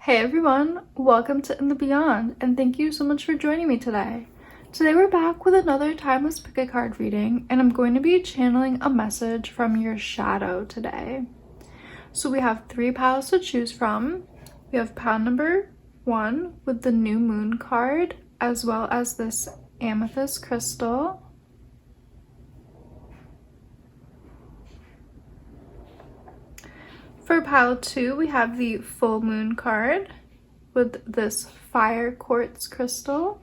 Hey everyone, welcome to In the Beyond, and thank you so much for joining me today. Today we're back with another timeless pick a card reading, and I'm going to be channeling a message from your shadow today. So we have 3 piles to choose from. We have pile number 1 with the new moon card, as well as this amethyst crystal. For pile 2, we have the full moon card with this fire quartz crystal.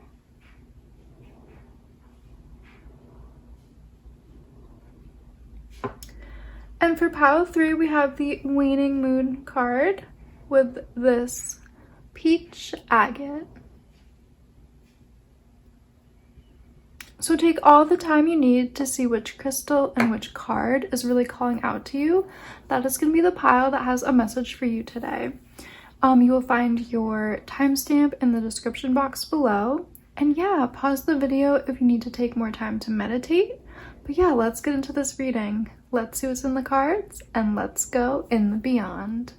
And for pile 3, we have the waning moon card with this peach agate. So take all the time you need to see which crystal and which card is really calling out to you. That is going to be the pile that has a message for you today. You will find your timestamp in the description box below. And yeah, pause the video if you need to take more time to meditate. But yeah, let's get into this reading. Let's see what's in the cards and let's go in the beyond.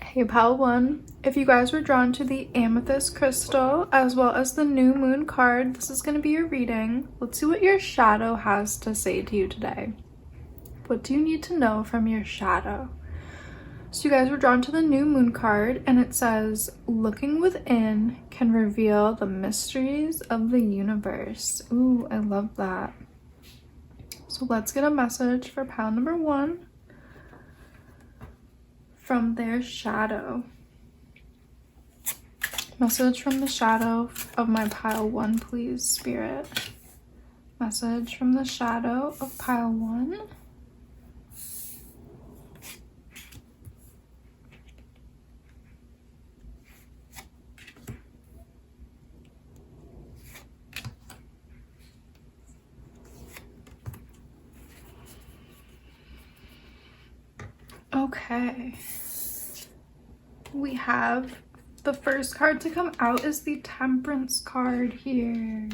Hey pile 1, if you guys were drawn to the amethyst crystal as well as the new moon card, this is going to be your reading. Let's see what your shadow has to say to you today. What do you need to know from your shadow? So you guys were drawn to the new moon card, and it says, looking within can reveal the mysteries of the universe. Ooh, I love that. So let's get a message for pile number 1 from their shadow. Message from the shadow of my pile 1, please, Spirit. Message from the shadow of pile 1. Okay, we have the first card to come out is the Temperance card here.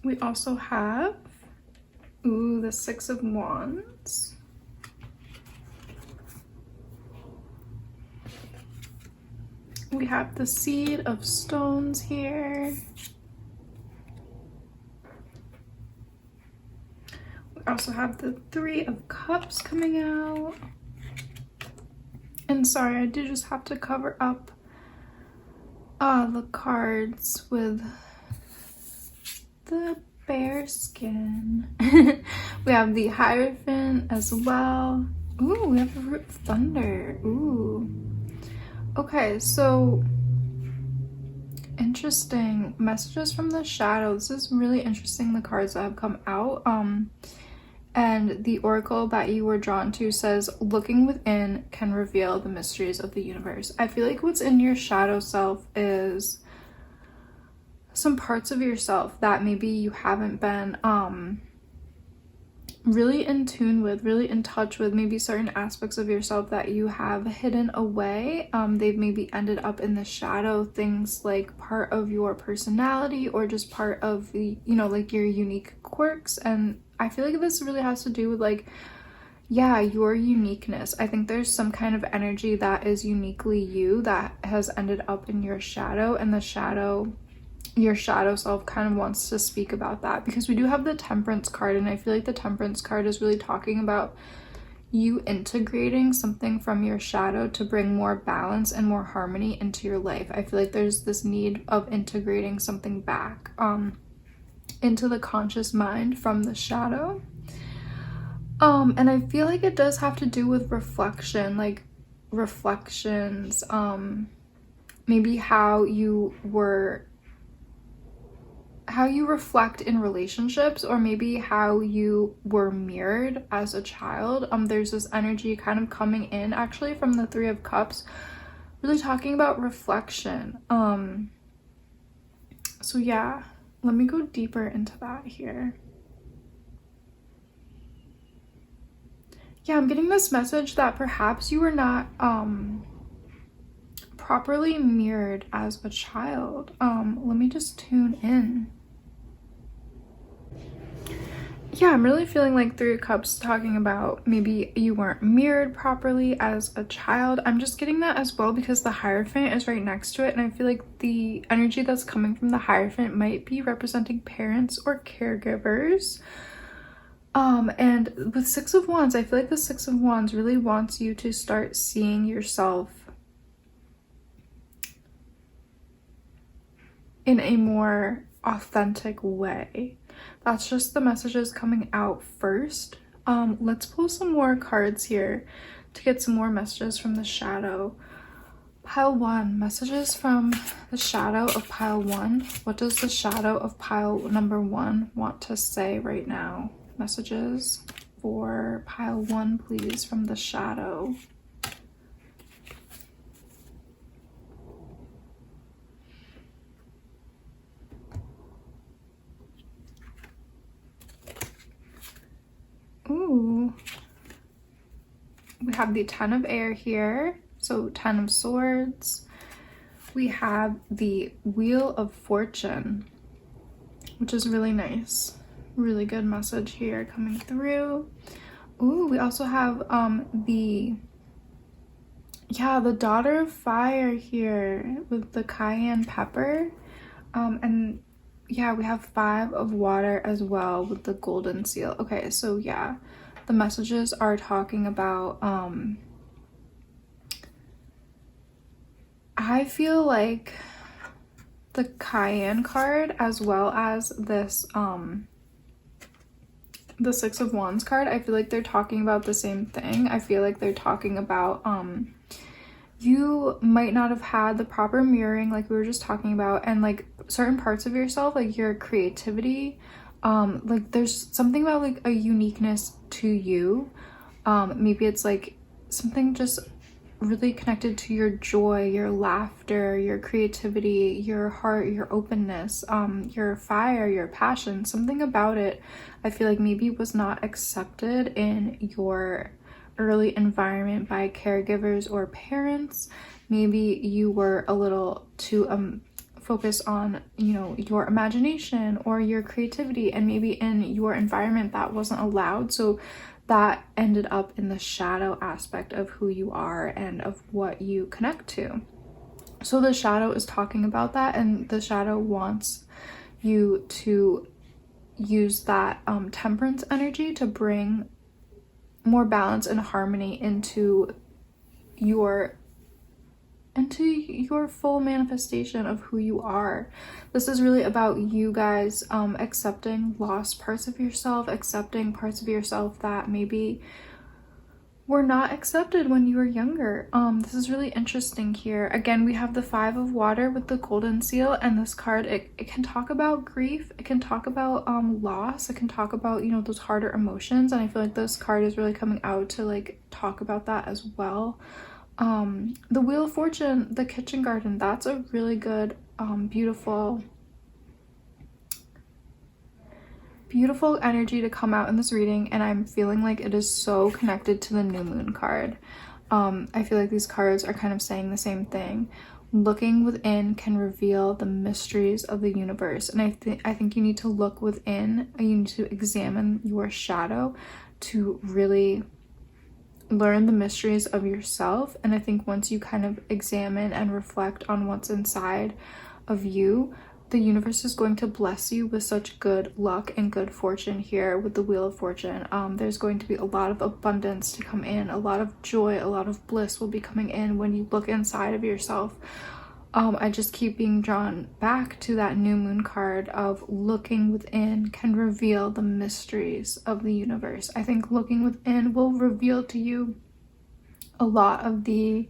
We also have, the 6 of Wands. We have the Seed of Stones here. Also have the 3 of Cups coming out. And sorry, I did just have to cover up the cards with the bear skin. We have the Hierophant as well. Ooh, we have the Root of Thunder. Ooh. Okay, so interesting messages from the shadow. This is really interesting, the cards that have come out. And the oracle that you were drawn to says, looking within can reveal the mysteries of the universe. I feel like what's in your shadow self is some parts of yourself that maybe you haven't been really in tune with, really in touch with. Maybe certain aspects of yourself that you have hidden away. They've maybe ended up in the shadow, things like part of your personality or just part of the, like your unique quirks. And I feel like this really has to do with your uniqueness. I think there's some kind of energy that is uniquely you that has ended up in your shadow, and your shadow self kind of wants to speak about that, because we do have the Temperance card, and I feel like the Temperance card is really talking about you integrating something from your shadow to bring more balance and more harmony into your life. I feel like there's this need of integrating something back into the conscious mind from the shadow. And I feel like it does have to do with reflection, like reflections, maybe how you reflect in relationships, or maybe how you were mirrored as a child. There's this energy kind of coming in actually from the 3 of Cups, really talking about reflection. So yeah, let me go deeper into that here. Yeah, I'm getting this message that perhaps you were not properly mirrored as a child. Let me just tune in. Yeah, I'm really feeling like Three of Cups talking about maybe you weren't mirrored properly as a child. I'm just getting that as well because the Hierophant is right next to it, and I feel like the energy that's coming from the Hierophant might be representing parents or caregivers. And with Six of Wands, I feel like the Six of Wands really wants you to start seeing yourself in a more authentic way. That's just the messages coming out first. Let's pull some more cards here to get some more messages from the shadow. Pile 1, messages from the shadow of pile 1. What does the shadow of pile number 1 want to say right now? Messages for pile 1, please, from the shadow. Ooh. We have the Ten of Air here, so 10 of Swords. We have the Wheel of Fortune, which is really nice. Really good message here coming through. Ooh, we also have the Daughter of Fire here with the cayenne pepper. And yeah, we have 5 of Water as well with the golden seal. Okay, so yeah, the messages are talking about I feel like the cayenne card as well as this the Six of Wands card, I feel like they're talking about the same thing. I feel like they're talking about you might not have had the proper mirroring like we were just talking about, and like certain parts of yourself, like your creativity, like there's something about like a uniqueness to you. Maybe it's like something just really connected to your joy, your laughter, your creativity, your heart, your openness, your fire, your passion. Something about it I feel like maybe was not accepted in your early environment by caregivers or parents. Maybe you were a little too focused on, you know, your imagination or your creativity, and maybe in your environment that wasn't allowed, so that ended up in the shadow aspect of who you are and of what you connect to. So the shadow is talking about that, and the shadow wants you to use that temperance energy to bring more balance and harmony into your full manifestation of who you are. This is really about you guys accepting lost parts of yourself, accepting parts of yourself that maybe were not accepted when you were younger. This is really interesting here. Again, we have the 5 of Water with the golden seal, and this card, it can talk about grief, it can talk about loss, it can talk about, you know, those harder emotions, and I feel like this card is really coming out to like talk about that as well. The Wheel of Fortune, the kitchen garden, that's a really good beautiful energy to come out in this reading, and I'm feeling like it is so connected to the new moon card. I feel like these cards are kind of saying the same thing. Looking within can reveal the mysteries of the universe, and I think you need to look within, you need to examine your shadow to really learn the mysteries of yourself. And I think once you kind of examine and reflect on what's inside of you, the universe is going to bless you with such good luck and good fortune here with the Wheel of Fortune. There's going to be a lot of abundance to come in, a lot of joy, a lot of bliss will be coming in when you look inside of yourself. I just keep being drawn back to that new moon card of looking within can reveal the mysteries of the universe. I think looking within will reveal to you a lot of the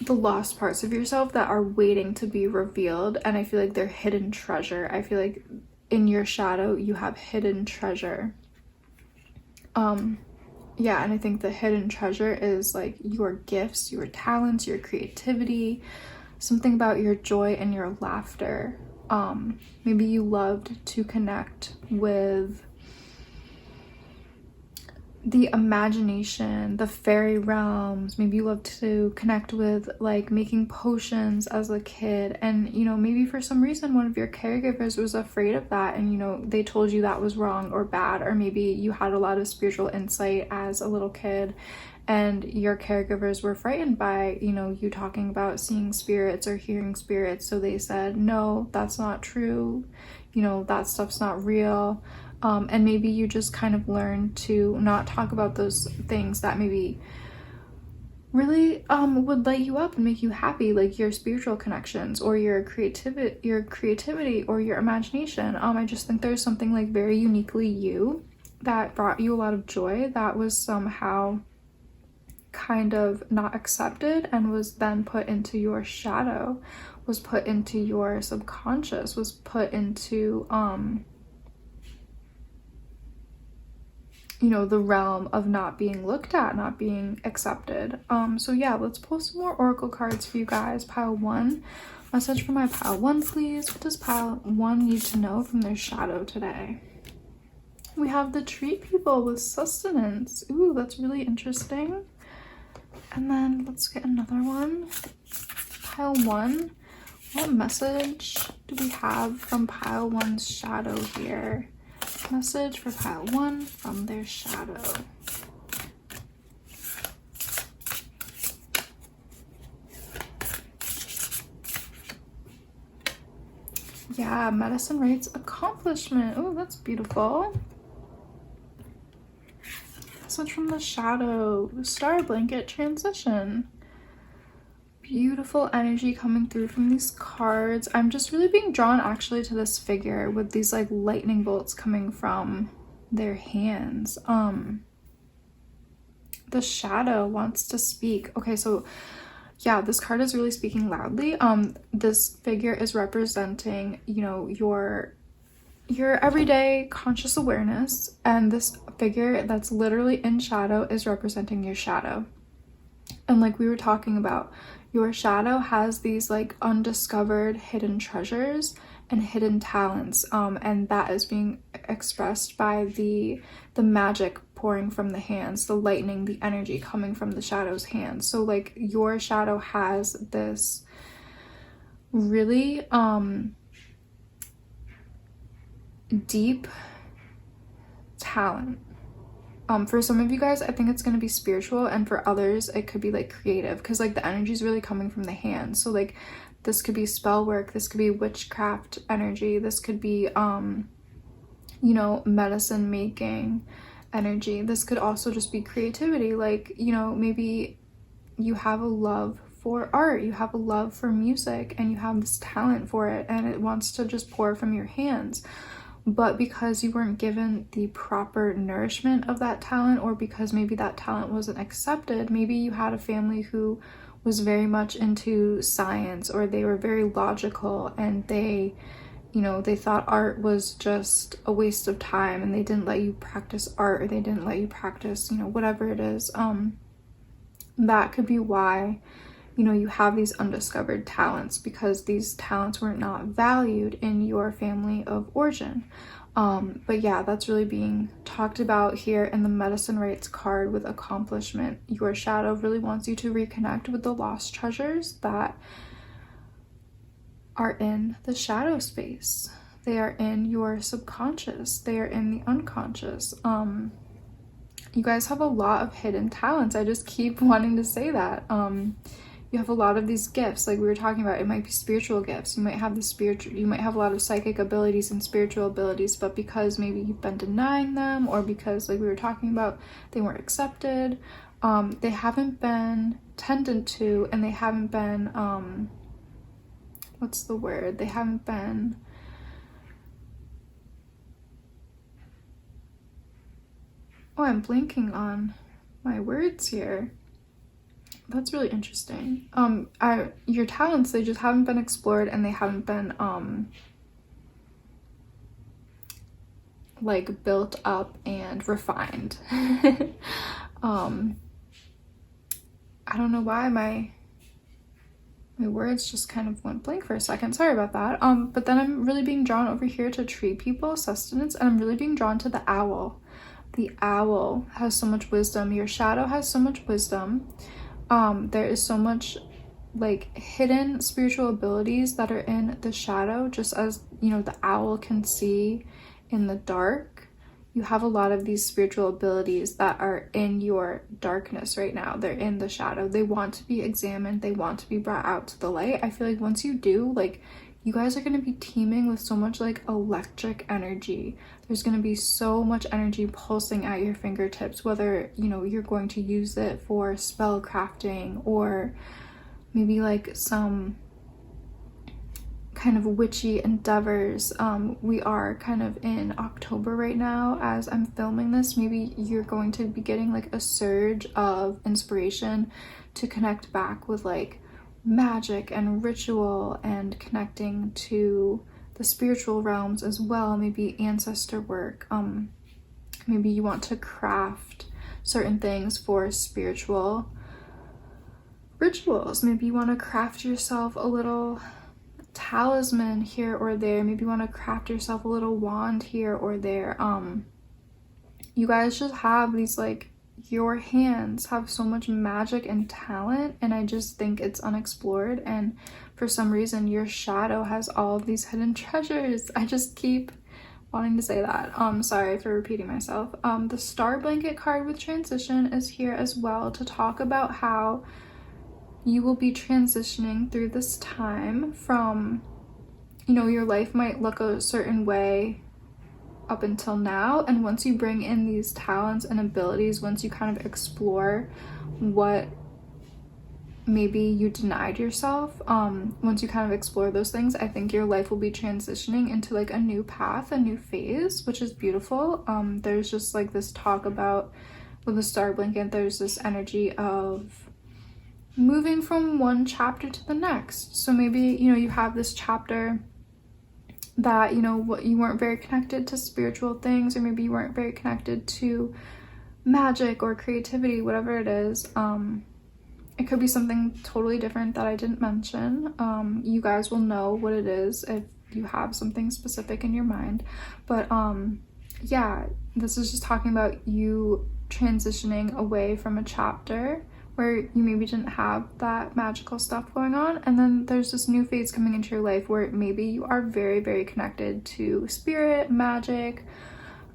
lost parts of yourself that are waiting to be revealed, and I feel like they're hidden treasure. I feel like in your shadow you have hidden treasure. Yeah, and I think the hidden treasure is like your gifts, your talents, your creativity, something about your joy and your laughter. Maybe you loved to connect with the imagination, the fairy realms. Maybe you love to connect with like making potions as a kid, and you know, maybe for some reason one of your caregivers was afraid of that, and you know, they told you that was wrong or bad, or maybe you had a lot of spiritual insight as a little kid and your caregivers were frightened by, you know, you talking about seeing spirits or hearing spirits, so they said, no, that's not true, you know, that stuff's not real. And maybe you just kind of learn to not talk about those things that maybe really would light you up and make you happy, like your spiritual connections or your creativity or your imagination. I just think there's something like very uniquely you that brought you a lot of joy that was somehow kind of not accepted and was then put into your shadow, was put into your subconscious, was put into you know, the realm of not being looked at, not being accepted. So yeah, let's pull some more oracle cards for you guys. Pile 1, message for my pile 1, please. What does pile 1 need to know from their shadow today? We have the tree people with sustenance. Ooh, that's really interesting. And then let's get another one. Pile 1, what message do we have from pile 1's shadow here? Message for pile 1 from their shadow. Yeah, medicine rates accomplishment. Oh, that's beautiful. Message from the shadow. Star blanket transition. Beautiful energy coming through from these cards. I'm just really being drawn actually to this figure with these like lightning bolts coming from their hands. The shadow wants to speak. Okay, so yeah, this card is really speaking loudly. This figure is representing, you know, your everyday conscious awareness, and this figure that's literally in shadow is representing your shadow. And like we were talking about, your shadow has these like undiscovered hidden treasures and hidden talents, and that is being expressed by the magic pouring from the hands, the lightning, the energy coming from the shadow's hands. So like your shadow has this really deep talent. For some of you guys, I think it's going to be spiritual, and for others it could be like creative, because like the energy is really coming from the hands. So like this could be spell work, this could be witchcraft energy, this could be you know, medicine making energy. This could also just be creativity, like, you know, maybe you have a love for art, you have a love for music, and you have this talent for it, and it wants to just pour from your hands. But because you weren't given the proper nourishment of that talent, or because maybe that talent wasn't accepted, maybe you had a family who was very much into science, or they were very logical, and they, you know, they thought art was just a waste of time, and they didn't let you practice art, or they didn't let you practice, you know, whatever it is. That could be why, you know, you have these undiscovered talents, because these talents were not valued in your family of origin. But yeah, that's really being talked about here in the medicine rates card with accomplishment. Your shadow really wants you to reconnect with the lost treasures that are in the shadow space. They are in your subconscious. They are in the unconscious. You guys have a lot of hidden talents. I just keep wanting to say that. You have a lot of these gifts, like we were talking about. It might be spiritual gifts. You might have you might have a lot of psychic abilities and spiritual abilities, but because maybe you've been denying them, or because, like we were talking about, they weren't accepted, they haven't been tended to, and they haven't been, what's the word? They haven't been, oh, I'm blanking on my words here. That's really interesting. Your talents, they just haven't been explored, and they haven't been like built up and refined. I don't know why my words just kind of went blank for a second. Sorry about that. But then I'm really being drawn over here to tree people, sustenance, and I'm really being drawn to the owl. The owl has so much wisdom. Your shadow has so much wisdom. There is so much like hidden spiritual abilities that are in the shadow, just as you know the owl can see in the dark. You have a lot of these spiritual abilities that are in your darkness right now. They're in the shadow. They want to be examined. They want to be brought out to the light. I feel like once you do, like, you guys are going to be teeming with so much like electric energy. There's going to be so much energy pulsing at your fingertips, whether, you know, you're going to use it for spell crafting or maybe like some kind of witchy endeavors. We are kind of in October right now as I'm filming this. Maybe you're going to be getting like a surge of inspiration to connect back with like magic and ritual and connecting to the spiritual realms as well. Maybe ancestor work. Maybe you want to craft certain things for spiritual rituals. Maybe you want to craft yourself a little talisman here or there. Maybe you want to craft yourself a little wand here or there. You guys just have these, like, your hands have so much magic and talent, and I just think it's unexplored. And for some reason your shadow has all of these hidden treasures. I just keep wanting to say that. Sorry for repeating myself. The star blanket card with transition is here as well to talk about how you will be transitioning through this time from, you know, your life might look a certain way up until now, and once you bring in these talents and abilities, once you kind of explore what maybe you denied yourself, once you kind of explore those things, I think your life will be transitioning into like a new path, a new phase, which is beautiful. There's just like this talk about, with the star blanket, there's this energy of moving from one chapter to the next. So maybe, you know, you have this chapter that, you know, what, you weren't very connected to spiritual things, or maybe you weren't very connected to magic or creativity, whatever it is. It could be something totally different that I didn't mention. You guys will know what it is if you have something specific in your mind. But yeah, this is just talking about you transitioning away from a chapter where you maybe didn't have that magical stuff going on, and then there's this new phase coming into your life where maybe you are very, very connected to spirit, magic,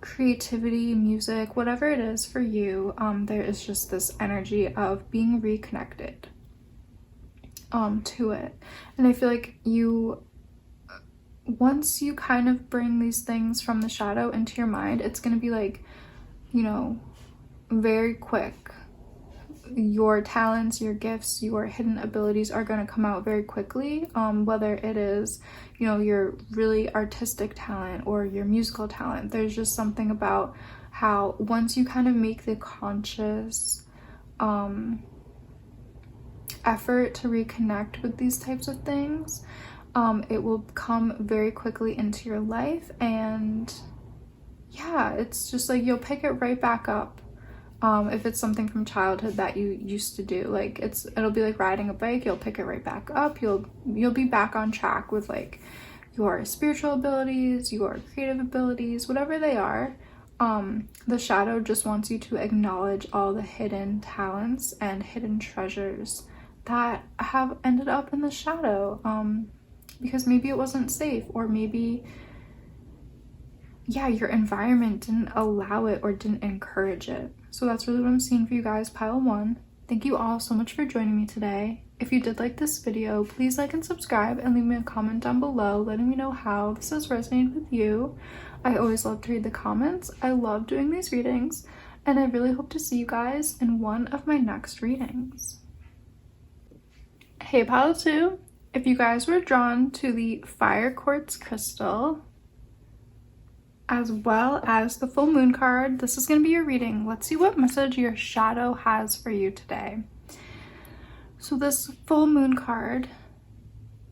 creativity, music, whatever it is for you. There is just this energy of being reconnected to it. And I feel like you, once you kind of bring these things from the shadow into your mind, it's gonna be like, you know, very quick. Your talents, your gifts, your hidden abilities are going to come out very quickly, whether it is, you know, your really artistic talent or your musical talent. There's just something about how once you kind of make the conscious effort to reconnect with these types of things, it will come very quickly into your life. And yeah, it's just like you'll pick it right back up. If it's something from childhood that you used to do, like it'll be like riding a bike. You'll pick it right back up. You'll be back on track with like your spiritual abilities, your creative abilities, whatever they are. The shadow just wants you to acknowledge all the hidden talents and hidden treasures that have ended up in the shadow, because maybe it wasn't safe, or maybe, yeah, your environment didn't allow it or didn't encourage it. So that's really what I'm seeing for you guys, pile one. Thank you all so much for joining me today. If you did like this video, please like and subscribe and leave me a comment down below letting me know how this has resonated with you. I always love to read the comments. I love doing these readings, and I really hope to see you guys in one of my next readings. Hey pile two, if you guys were drawn to the fire quartz crystal as well as the full moon card, this is going to be your reading. Let's see what message your shadow has for you today. So this full moon card,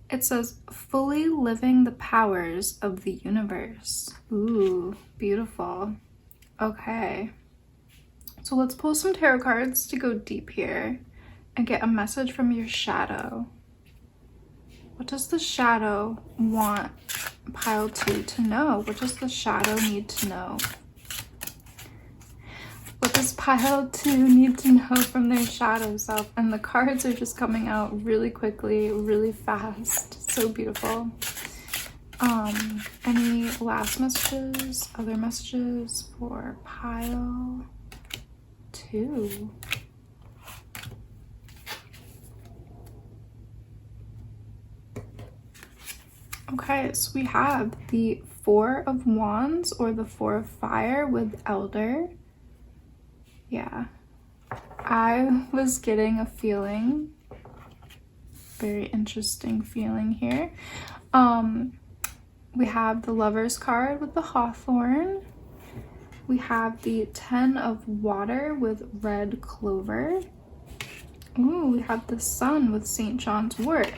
it says fully living the powers of the universe. Ooh, beautiful. Okay, so let's pull some tarot cards to go deep here and get a message from your shadow. What does the shadow want pile two to know? What does the shadow need to know? pile to need to know from their shadow self, and the cards are just coming out really quickly, really fast. So beautiful. Any last messages, other messages for pile 2? Okay, so we have the 4 of Wands, or the 4 of Fire with Elder. Yeah, I was getting a feeling, very interesting feeling here. We have the Lovers card with the Hawthorn. We have the 10 of Water with Red Clover. Ooh, we have the Sun with St. John's Wort.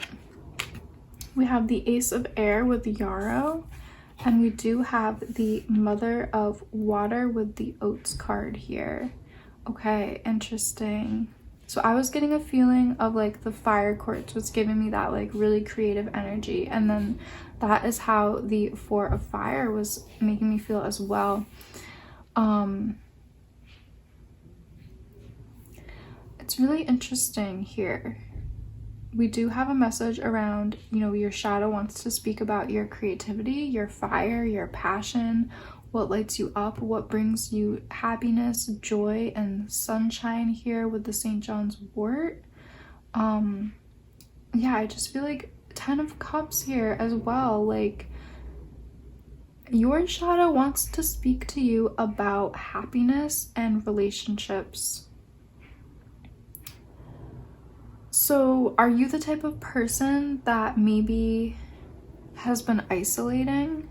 We have the Ace of Air with Yarrow. And we do have the Mother of Water with the Oats card here. Okay, interesting. So I was getting a feeling of like the fire quartz was giving me that like really creative energy, and then that is how the 4 of Fire was making me feel as well. It's really interesting here. We do have a message around, you know, your shadow wants to speak about your creativity, your fire, your passion, what lights you up, what brings you happiness, joy, and sunshine here with the St. John's Wort. Yeah, I just feel like 10 of Cups here as well. Like, your shadow wants to speak to you about happiness and relationships. So are you the type of person that maybe has been isolating?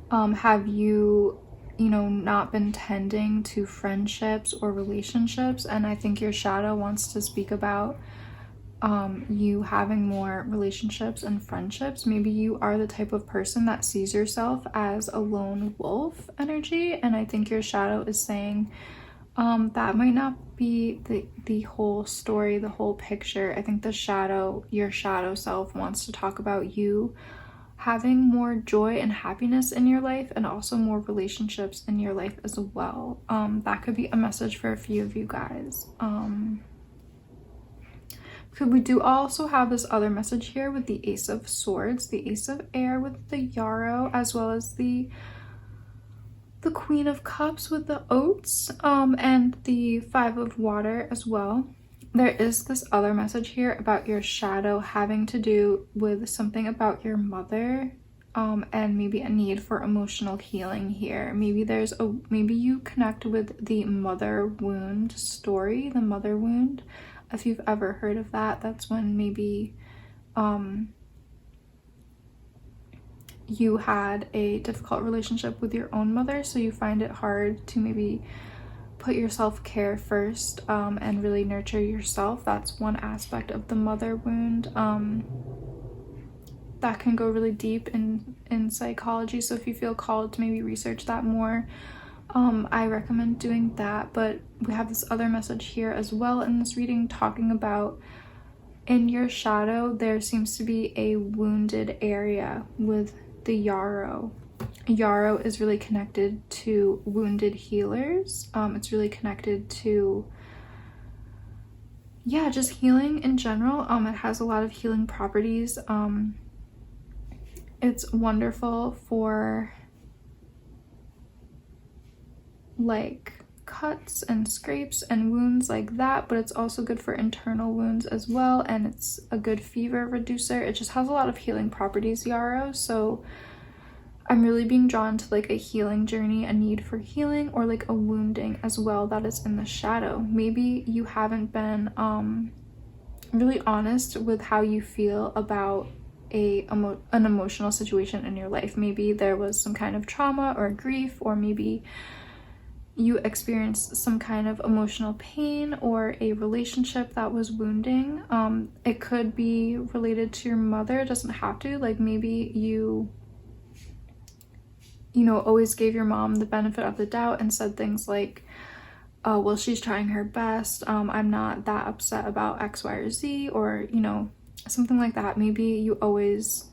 Have you not been tending to friendships or relationships? And I think your shadow wants to speak about you having more relationships and friendships. Maybe you are the type of person that sees yourself as a lone wolf energy, and I think your shadow is saying that might not be the whole story, the whole picture. I think your shadow self wants to talk about you having more joy and happiness in your life, and also more relationships in your life as well. That could be a message for a few of you guys. We do also have this other message here with the Ace of Swords, the Ace of Air with the Yarrow, as well as the Queen of Cups with the Oats, and the 5 of Water as well. There is this other message here about your shadow having to do with something about your mother, and maybe a need for emotional healing here. Maybe you connect with the mother wound story, the mother wound. If you've ever heard of that, that's when maybe you had a difficult relationship with your own mother, so you find it hard to maybe put your self-care first, and really nurture yourself. That's one aspect of the mother wound. That can go really deep in psychology, so if you feel called to maybe research that more, I recommend doing that. But we have this other message here as well in this reading, talking about in your shadow there seems to be a wounded area with the Yarrow. Yarrow is really connected to wounded healers. It's really connected to, yeah, just healing in general. It has a lot of healing properties. It's wonderful for like cuts and scrapes and wounds like that, but it's also good for internal wounds as well, and it's a good fever reducer. It just has a lot of healing properties, Yarrow. So I'm really being drawn to like a healing journey, a need for healing, or like a wounding as well that is in the shadow. Maybe you haven't been really honest with how you feel about an emotional situation in your life. Maybe there was some kind of trauma or grief, or maybe you experienced some kind of emotional pain or a relationship that was wounding. It could be related to your mother. It doesn't have to. Like, maybe you always gave your mom the benefit of the doubt and said things like, oh, well, she's trying her best. I'm not that upset about X, Y, or Z, or, something like that. Maybe you always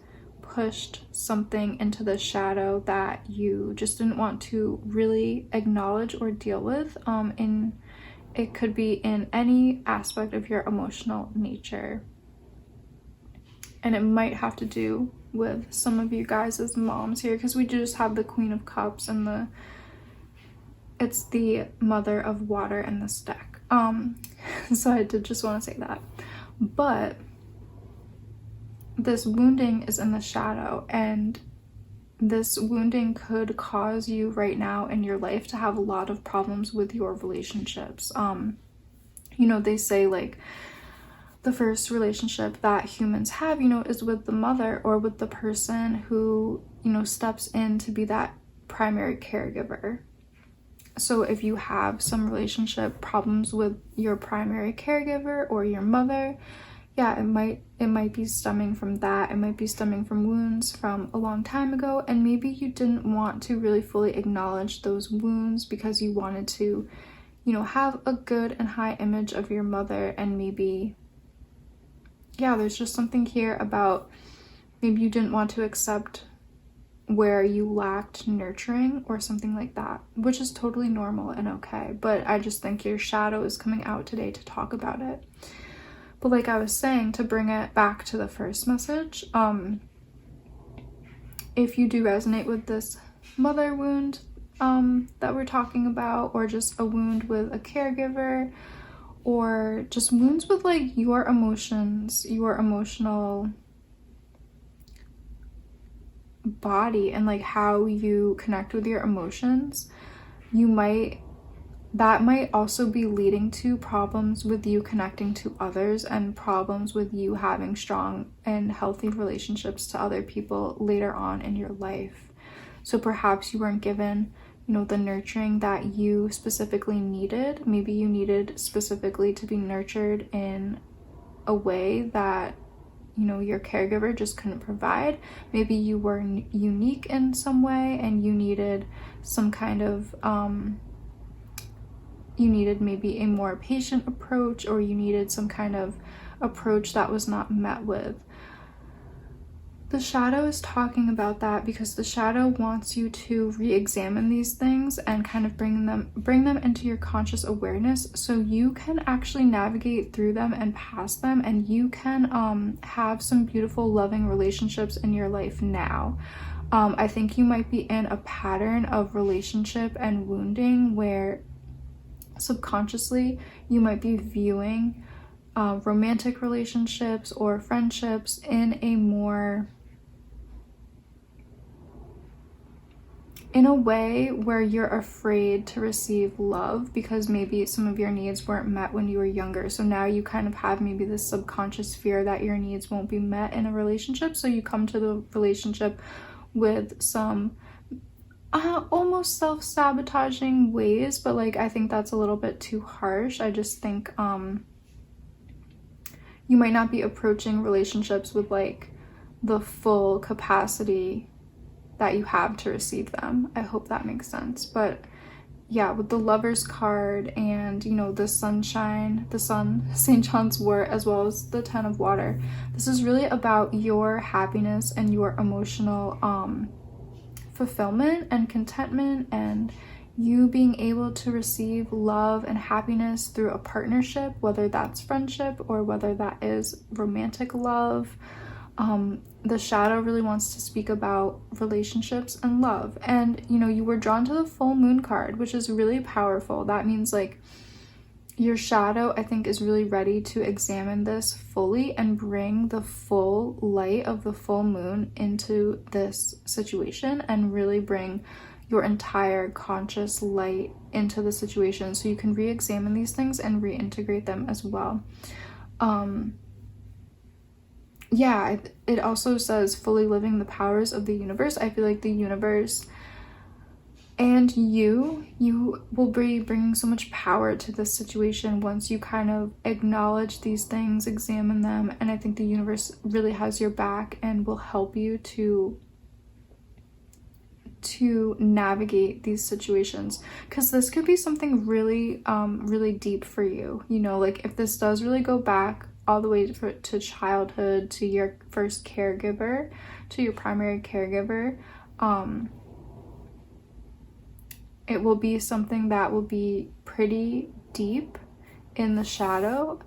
pushed something into the shadow that you just didn't want to really acknowledge or deal with in it could be in any aspect of your emotional nature. And it might have to do with some of you guys as moms here, because we just have the Queen of Cups and it's the Mother of Water in this deck. So I did just want to say that. But this wounding is in the shadow, and this wounding could cause you right now in your life to have a lot of problems with your relationships. You know, they say like the first relationship that humans have, you know, is with the mother or with the person who, you know, steps in to be that primary caregiver. So if you have some relationship problems with your primary caregiver or your mother, yeah, it might be stemming from that. It might be stemming from wounds from a long time ago, and maybe you didn't want to really fully acknowledge those wounds because you wanted to, you know, have a good and high image of your mother. And maybe, yeah, there's just something here about maybe you didn't want to accept where you lacked nurturing or something like that, which is totally normal and okay. But I just think your shadow is coming out today to talk about it. But like I was saying, to bring it back to the first message, if you do resonate with this mother wound that we're talking about, or just a wound with a caregiver, or just wounds with like your emotions, your emotional body, and like how you connect with your emotions, that might also be leading to problems with you connecting to others and problems with you having strong and healthy relationships to other people later on in your life. So perhaps you weren't given, you know, the nurturing that you specifically needed. Maybe you needed specifically to be nurtured in a way that, you know, your caregiver just couldn't provide. Maybe you were unique in some way and you needed some kind of you needed maybe a more patient approach, or you needed some kind of approach that was not met with. The shadow is talking about that because the shadow wants you to re-examine these things and kind of bring them into your conscious awareness, so you can actually navigate through them and past them, and you can have some beautiful loving relationships in your life now. I think you might be in a pattern of relationship and wounding where subconsciously you might be viewing romantic relationships or friendships in a way where you're afraid to receive love because maybe some of your needs weren't met when you were younger. So now you kind of have maybe this subconscious fear that your needs won't be met in a relationship, so you come to the relationship with some almost self-sabotaging ways, but like I think that's a little bit too harsh. I just think you might not be approaching relationships with like the full capacity that you have to receive them. I hope that makes sense. But yeah, with the Lover's card and, you know, the sunshine, the sun, St. John's wort, as well as the Ten of Water, this is really about your happiness and your emotional fulfillment and contentment, and you being able to receive love and happiness through a partnership, whether that's friendship or whether that is romantic love. The shadow really wants to speak about relationships and love. And, you know, you were drawn to the full moon card, which is really powerful. That means like your shadow, I think, is really ready to examine this fully and bring the full light of the full moon into this situation and really bring your entire conscious light into the situation so you can re-examine these things and reintegrate them as well. Yeah, it also says fully living the powers of the universe. I feel like the universe and you will be bringing so much power to this situation once you kind of acknowledge these things, examine them, and I think the universe really has your back and will help you to navigate these situations, because this could be something really really deep for you. You know, like if this does really go back all the way to childhood, to your first caregiver, to your primary caregiver, it will be something that will be pretty deep in the shadow,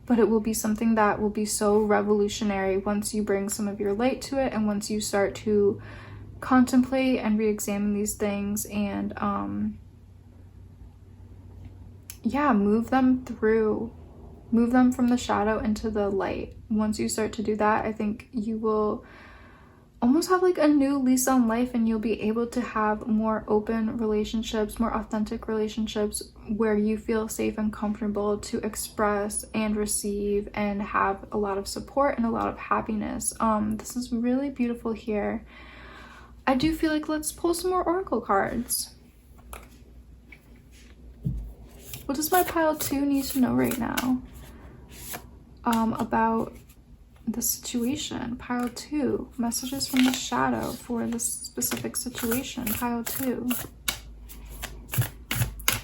but it will be something that will be so revolutionary once you bring some of your light to it, and once you start to contemplate and re-examine these things and yeah, move them from the shadow into the light. Once you start to do that, I think you will almost have like a new lease on life, and you'll be able to have more open relationships, more authentic relationships where you feel safe and comfortable to express and receive and have a lot of support and a lot of happiness. This is really beautiful here. I do feel like let's pull some more oracle cards. What does my pile 2 need to know right now about the situation? Pile 2, messages from the shadow for this specific situation. Pile 2.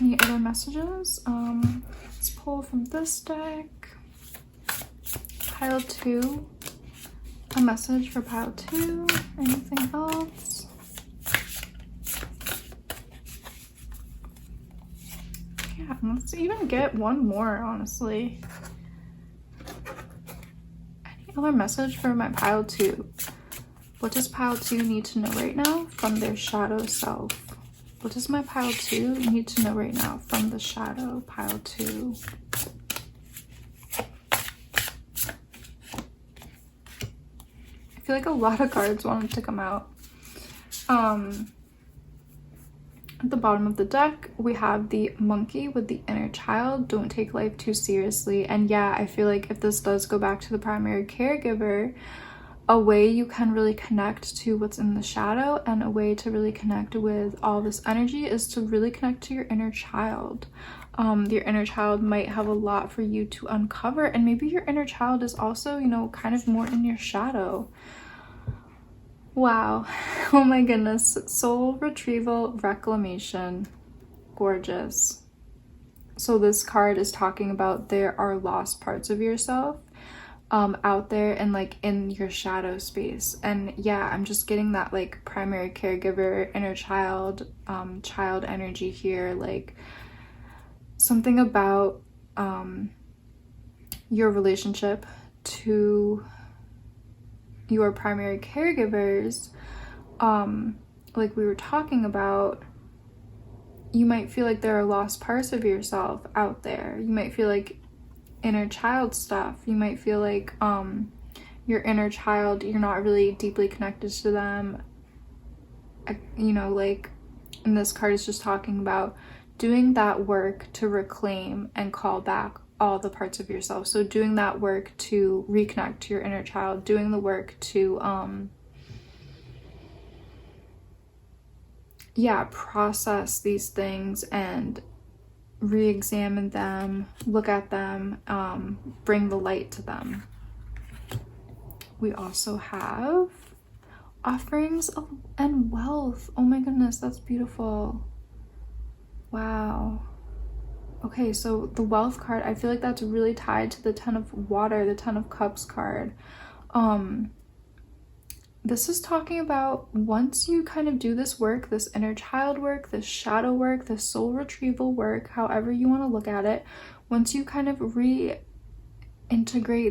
Any other messages? Let's pull from this deck. Pile 2. A message for pile 2. Anything else? Yeah, let's even get one more, honestly. Any other message for my pile 2? What does pile 2 need to know right now from their shadow self? What does my pile 2 need to know right now from the shadow pile 2? I feel like a lot of cards wanted to come out. At the bottom of the deck, we have the monkey with the inner child. Don't take life too seriously. And yeah, I feel like if this does go back to the primary caregiver, a way you can really connect to what's in the shadow and a way to really connect with all this energy is to really connect to your inner child. Your inner child might have a lot for you to uncover, and maybe your inner child is also, you know, kind of more in your shadow. Wow. Oh my goodness. Soul retrieval reclamation. Gorgeous. So this card is talking about there are lost parts of yourself out there and like in your shadow space. And yeah, I'm just getting that like primary caregiver, inner child, child energy here. Like something about your relationship to your primary caregivers, like we were talking about, you might feel like there are lost parts of yourself out there. You might feel like inner child stuff. You might feel like your inner child, you're not really deeply connected to them. You know, like, and this card is just talking about doing that work to reclaim and call back all the parts of yourself. So doing that work to reconnect to your inner child, doing the work to process these things and re-examine them, look at them, bring the light to them. We also have offerings and wealth. Oh my goodness, that's beautiful. Wow. Okay, so the wealth card, I feel like that's really tied to the 10 of water, the 10 of cups card. This is talking about once you kind of do this work, this inner child work, this shadow work, this soul retrieval work, however you want to look at it, once you kind of reintegrate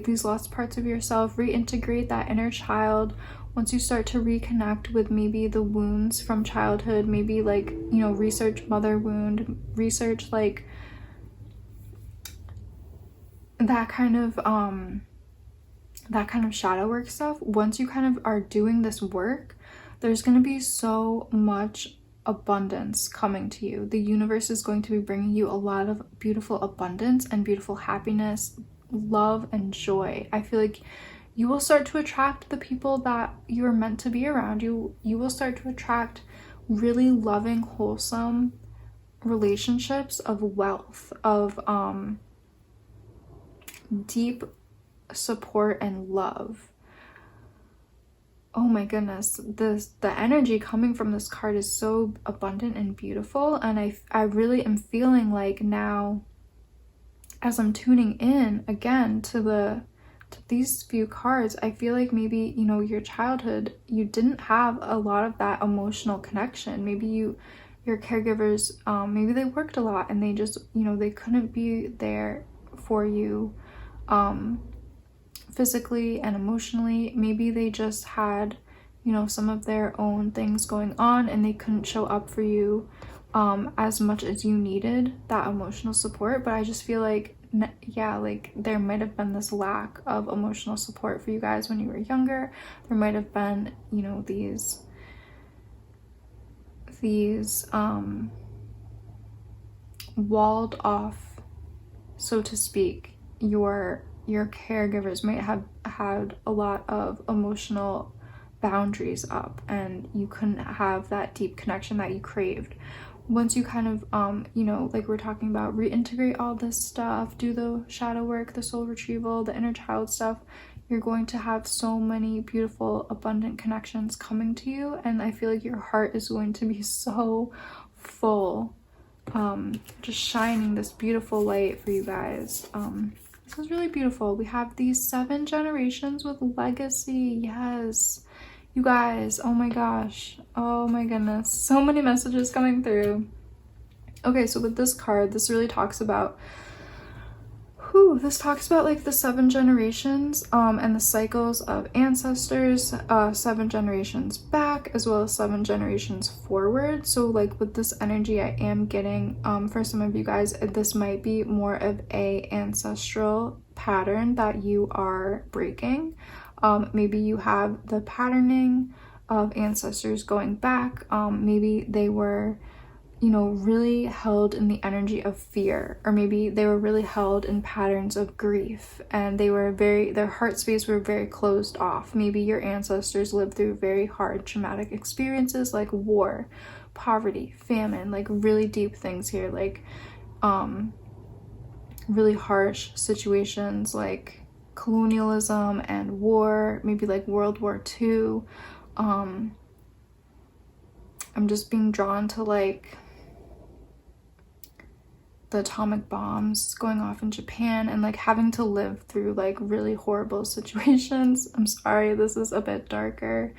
these lost parts of yourself, reintegrate that inner child, once you start to reconnect with maybe the wounds from childhood, maybe like, you know, research mother wound, research like that kind of shadow work stuff. Once you kind of are doing this work, there's going to be so much abundance coming to you. The universe is going to be bringing you a lot of beautiful abundance and beautiful happiness, love, and joy. I feel like you will start to attract the people that you are meant to be around. You will start to attract really loving, wholesome relationships of wealth, of deep support and love. Oh my goodness, the energy coming from this card is so abundant and beautiful, and I really am feeling like now, as I'm tuning in again to these few cards, I feel like maybe, you know, your childhood, you didn't have a lot of that emotional connection. Maybe your caregivers, maybe they worked a lot and they just, you know, they couldn't be there for you physically and emotionally. Maybe they just had, you know, some of their own things going on and they couldn't show up for you as much as you needed that emotional support. But I just feel like, yeah, like there might have been this lack of emotional support for you guys when you were younger. There might have been, you know, these walled off, so to speak. Your caregivers might have had a lot of emotional boundaries up, and you couldn't have that deep connection that you craved. Once you kind of you know, like we're talking about, reintegrate all this stuff, do the shadow work, the soul retrieval, the inner child stuff, you're going to have so many beautiful, abundant connections coming to you, and I feel like your heart is going to be so full, just shining this beautiful light for you guys. This is really beautiful. We have these 7 generations with legacy. Yes, you guys, oh my gosh, oh my goodness, so many messages coming through. Okay, so with this card, this really talks about like the 7 generations and the cycles of ancestors, 7 generations back, as well as 7 generations forward. So like with this energy, I am getting, for some of you guys, this might be more of a ancestral pattern that you are breaking. Maybe you have the patterning of ancestors going back. Maybe they were, you know, really held in the energy of fear, or maybe they were really held in patterns of grief, and they were their heart space were very closed off. Maybe your ancestors lived through very hard traumatic experiences like war, poverty, famine, like really deep things here, like really harsh situations like colonialism and war, maybe like World War II. I'm just being drawn to like the atomic bombs going off in Japan, and like having to live through like really horrible situations. I'm sorry, this is a bit darker.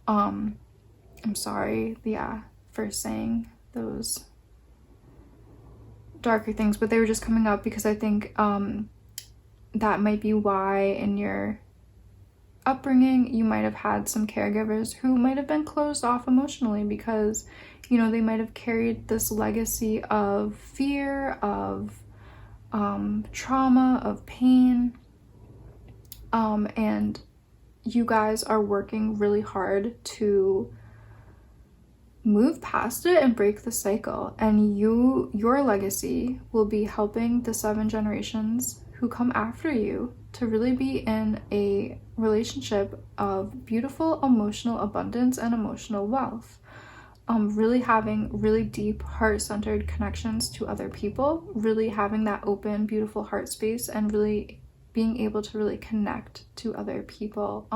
I'm sorry, yeah, for saying those darker things, but they were just coming up because I think that might be why in your upbringing you might have had some caregivers who might have been closed off emotionally, because, you know, they might have carried this legacy of fear, of trauma, of pain, and you guys are working really hard to move past it and break the cycle. And your legacy will be helping the 7 generations who come after you to really be in a relationship of beautiful emotional abundance and emotional wealth. Really having really deep heart-centered connections to other people, really having that open, beautiful heart space, and really being able to really connect to other people.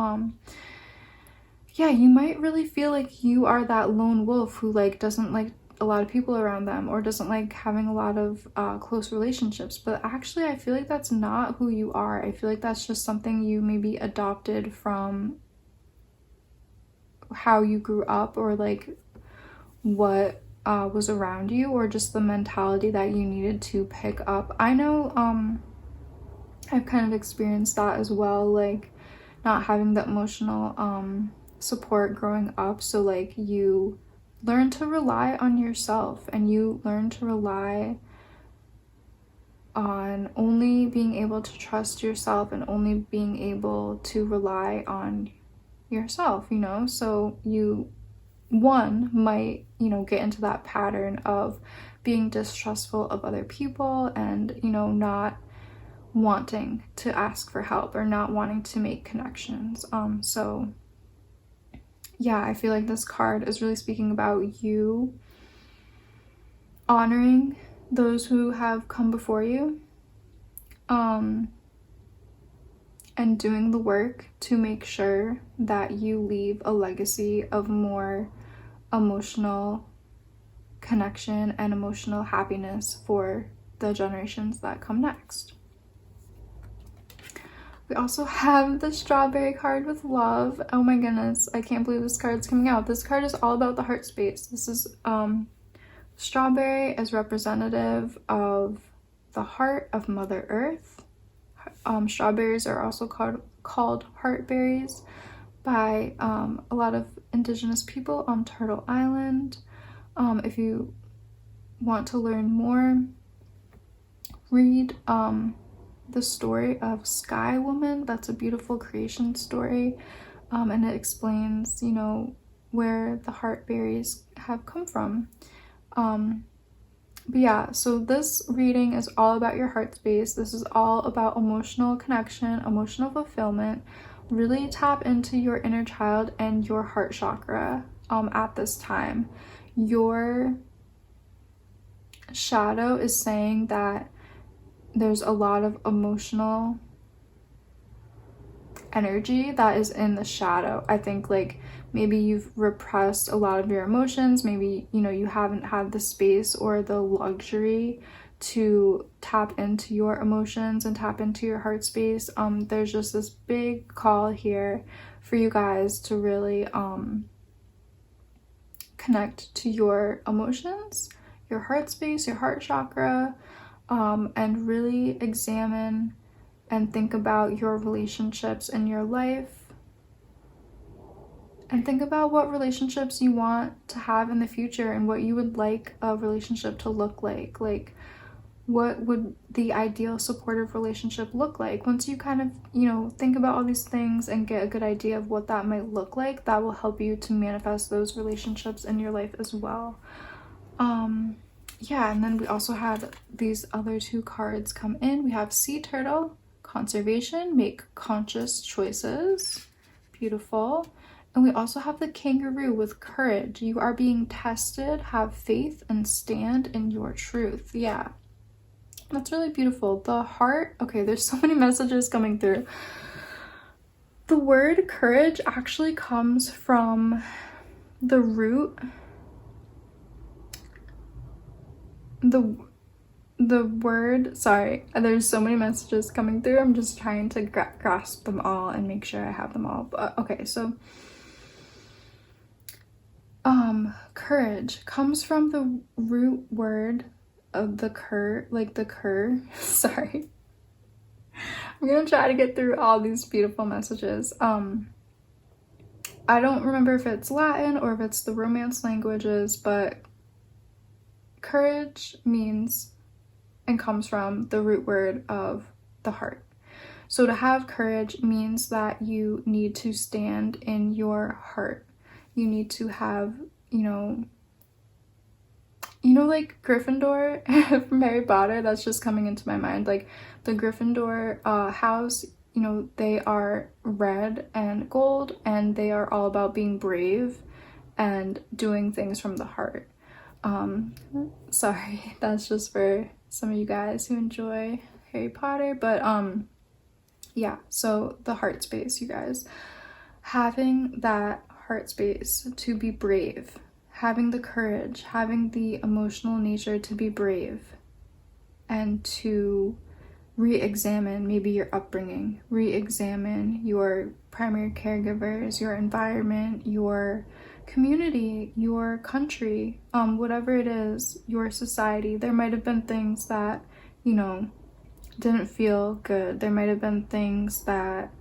Yeah, you might really feel like you are that lone wolf who like doesn't like a lot of people around them, or doesn't like having a lot of close relationships, but actually I feel like that's not who you are. I feel like that's just something you maybe adopted from how you grew up, or like what was around you, or just the mentality that you needed to pick up. I know I've kind of experienced that as well, like not having the emotional support growing up. So like you learn to rely on yourself, and you learn to rely on only being able to trust yourself, and only being able to rely on yourself, you know? So you, one, might, you know, get into that pattern of being distrustful of other people, and, you know, not wanting to ask for help, or not wanting to make connections. So yeah, I feel like this card is really speaking about you honoring those who have come before you, and doing the work to make sure that you leave a legacy of more emotional connection and emotional happiness for the generations that come next. We also have the strawberry card with love. Oh my goodness, I can't believe this card's coming out. This card is all about the heart space. This is strawberry is representative of the heart of Mother Earth. Strawberries are also called heartberries by a lot of indigenous people on Turtle Island. If you want to learn more, read the story of Sky Woman. That's a beautiful creation story, and it explains, you know, where the heartberries have come from. But yeah, so this reading is all about your heart space. This is all about emotional connection, emotional fulfillment. Really tap into your inner child and your heart chakra at this time. Your shadow is saying that there's a lot of emotional energy that is in the shadow. I think like maybe you've repressed a lot of your emotions. Maybe, you know, you haven't had the space or the luxury to tap into your emotions and tap into your heart space. There's just this big call here for you guys to really connect to your emotions, your heart space, your heart chakra, and really examine and think about your relationships in your life, and think about what relationships you want to have in the future and what you would like a relationship to look like. Like, what would the ideal supportive relationship look like? Once you kind of, you know, think about all these things and get a good idea of what that might look like, that will help you to manifest those relationships in your life as well. Yeah, and then we also had these other two cards come in. We have Sea Turtle, Conservation, Make Conscious Choices. Beautiful. And we also have the Kangaroo with Courage. You are being tested, have faith, and stand in your truth. Yeah, that's really beautiful. The heart, okay, there's so many messages coming through. The word courage actually comes from the root, the word, sorry, there's so many messages coming through. I'm just trying to grasp them all and make sure I have them all. But okay, so courage comes from the root word of the sorry, I'm gonna try to get through all these beautiful messages. I don't remember if it's Latin or if it's the Romance languages, but courage means and comes from the root word of the heart. So to have courage means that you need to stand in your heart. You need to have, you know, like Gryffindor from Harry Potter. That's just coming into my mind. Like the Gryffindor house, you know, they are red and gold, and they are all about being brave and doing things from the heart. Sorry, that's just for some of you guys who enjoy Harry Potter, but yeah, so the heart space, you guys, having that heart space to be brave, having the courage, having the emotional nature to be brave, and to re-examine maybe your upbringing, re-examine your primary caregivers, your environment, your community, your country, whatever it is, your society. There might have been things that, you know, didn't feel good. There might have been things that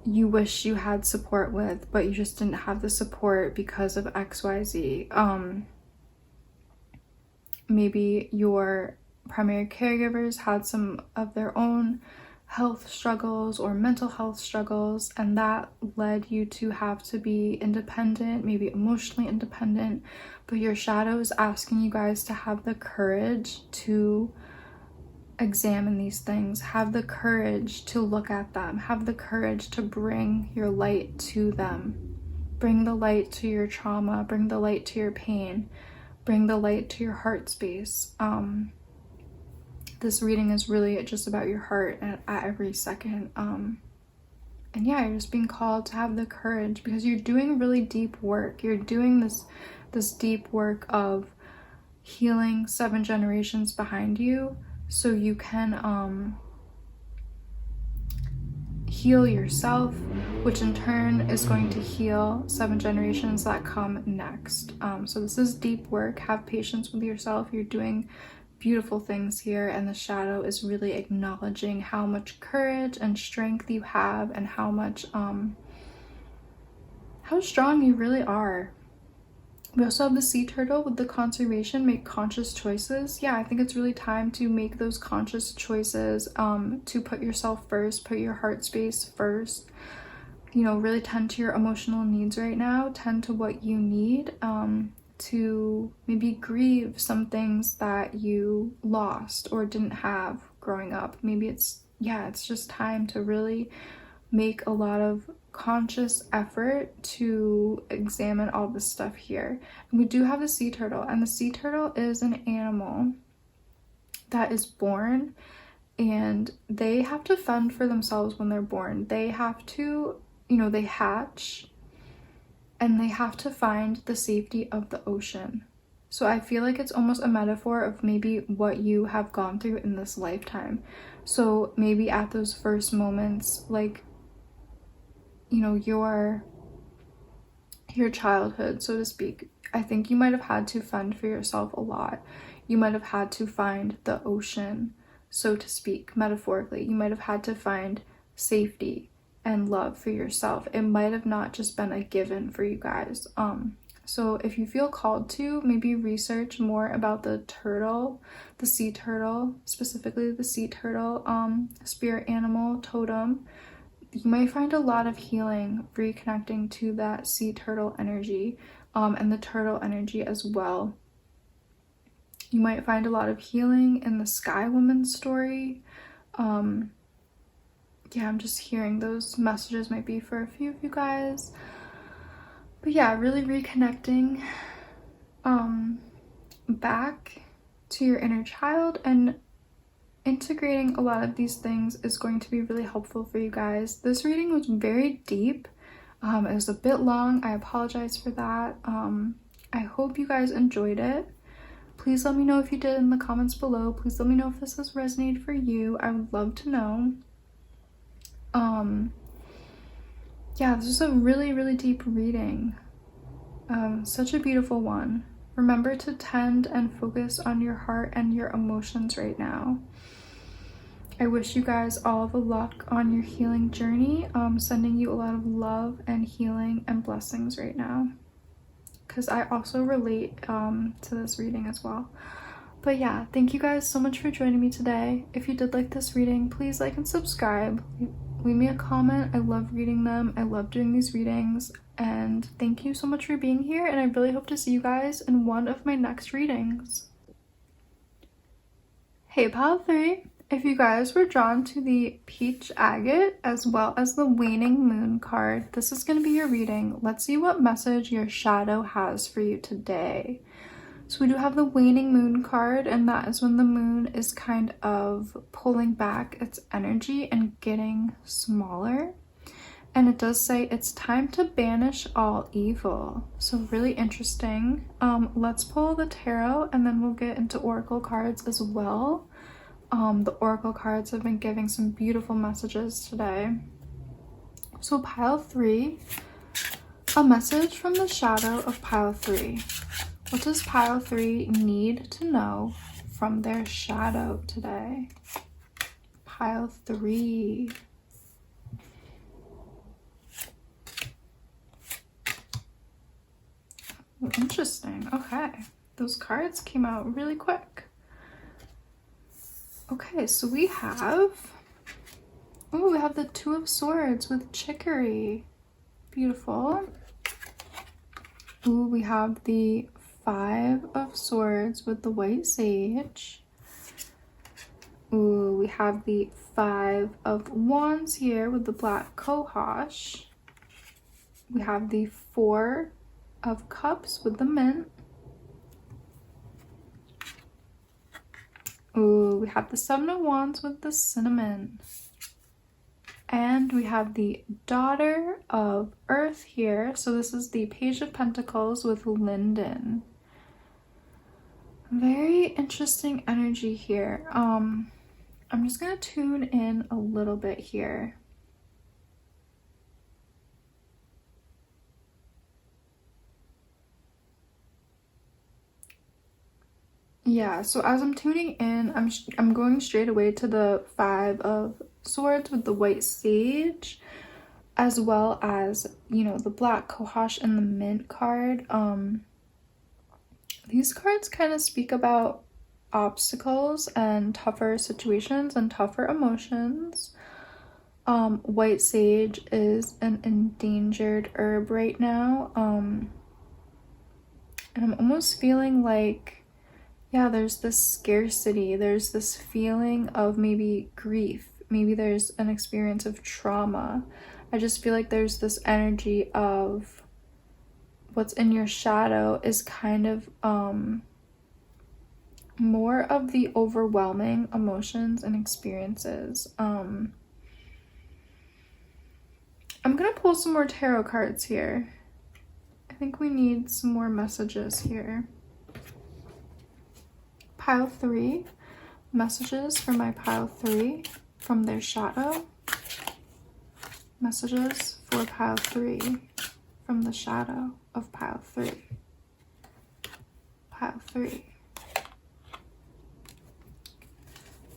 you wish you had support with, but you just didn't have the support because of XYZ. Maybe your primary caregivers had some of their own health struggles or mental health struggles, and that led you to have to be independent, maybe emotionally independent. But your shadow is asking you guys to have the courage to examine these things, have the courage to look at them, have the courage to bring your light to them, bring the light to your trauma, bring the light to your pain, bring the light to your heart space. This reading is really just about your heart at every second. And yeah, you're just being called to have the courage because you're doing really deep work. You're doing this deep work of healing 7 generations behind you, so you can heal yourself, which in turn is going to heal 7 generations that come next. So this is deep work. Have patience with yourself. You're doing beautiful things here, and the shadow is really acknowledging how much courage and strength you have and how much how strong you really are. We also have the sea turtle with the conservation, make conscious choices. Yeah, I think it's really time to make those conscious choices, to put yourself first, put your heart space first, you know, really tend to your emotional needs right now, tend to what you need, to maybe grieve some things that you lost or didn't have growing up. Maybe it's just time to really make a lot of conscious effort to examine all this stuff here. And we do have the sea turtle, and the sea turtle is an animal that is born, and they have to fend for themselves when they're born. They have to, you know, they hatch and they have to find the safety of the ocean. So I feel like it's almost a metaphor of maybe what you have gone through in this lifetime. So maybe at those first moments, like, you know, your childhood, so to speak, I think you might have had to fend for yourself a lot. You might have had to find the ocean, so to speak, metaphorically. You might have had to find safety and love for yourself. It might have not just been a given for you guys. So if you feel called to, maybe research more about the turtle, the sea turtle, specifically the sea turtle, spirit animal totem. You might find a lot of healing reconnecting to that sea turtle energy, and the turtle energy as well. You might find a lot of healing in the Sky Woman story. Yeah, I'm just hearing those messages might be for a few of you guys. But yeah, really reconnecting back to your inner child, and integrating a lot of these things is going to be really helpful for you guys. This reading was very deep. It was a bit long. I apologize for that. I hope you guys enjoyed it. Please let me know if you did in the comments below. Please let me know if this has resonated for you. I would love to know. Yeah, this is a really, really deep reading. Such a beautiful one. Remember to tend and focus on your heart and your emotions right now. I wish you guys all the luck on your healing journey. Sending you a lot of love and healing and blessings right now, because I also relate to this reading as well. But yeah, thank you guys so much for joining me today. If you did like this reading, please like and subscribe. Leave me a comment. I love reading them. I love doing these readings. And thank you so much for being here. And I really hope to see you guys in one of my next readings. Hey, Pile 3. If you guys were drawn to the Peach Agate as well as the Waning Moon card, this is going to be your reading. Let's see what message your shadow has for you today. So we do have the Waning Moon card, and that is when the moon is kind of pulling back its energy and getting smaller. And it does say it's time to banish all evil. So really interesting. Let's pull the tarot and then we'll get into oracle cards as well. The oracle cards have been giving some beautiful messages today. So Pile 3, a message from the shadow of Pile 3. What does Pile 3 need to know from their shadow today? Pile 3. Interesting. Okay. Those cards came out really quick. Okay, so we have the Two of Swords with Chicory. Beautiful. Ooh, we have the Five of Swords with the White Sage. Ooh, we have the Five of Wands here with the Black Cohosh. We have the Four of Cups with the Mint. Ooh, we have the Seven of Wands with the Cinnamon. And we have the Daughter of Earth here. So this is the Page of Pentacles with Linden. Very interesting energy here. I'm just going to tune in a little bit here. Yeah, so as I'm tuning in, I'm going straight away to the Five of Swords with the white sage, as well as, you know, the black cohosh and the mint card. These cards kind of speak about obstacles and tougher situations and tougher emotions. White sage is an endangered herb right now. And I'm almost feeling like, yeah, there's this scarcity, there's this feeling of maybe grief, maybe there's an experience of trauma. I just feel like there's this energy of what's in your shadow is kind of more of the overwhelming emotions and experiences. I'm gonna pull some more tarot cards here. I think we need some more messages here. Pile 3, messages for my pile 3 from their shadow. Messages for pile 3 from the shadow of pile 3. Pile 3.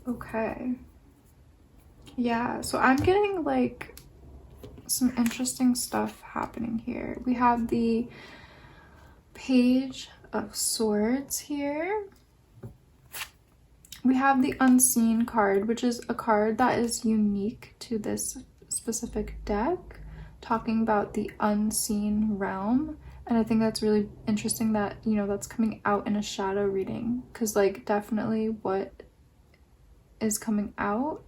Okay. Yeah, so I'm getting like some interesting stuff happening here. We have the Page of Swords here. We have the Unseen card, which is a card that is unique to this specific deck, talking about the unseen realm. And I think that's really interesting that, you know, that's coming out in a shadow reading, because like definitely what is coming out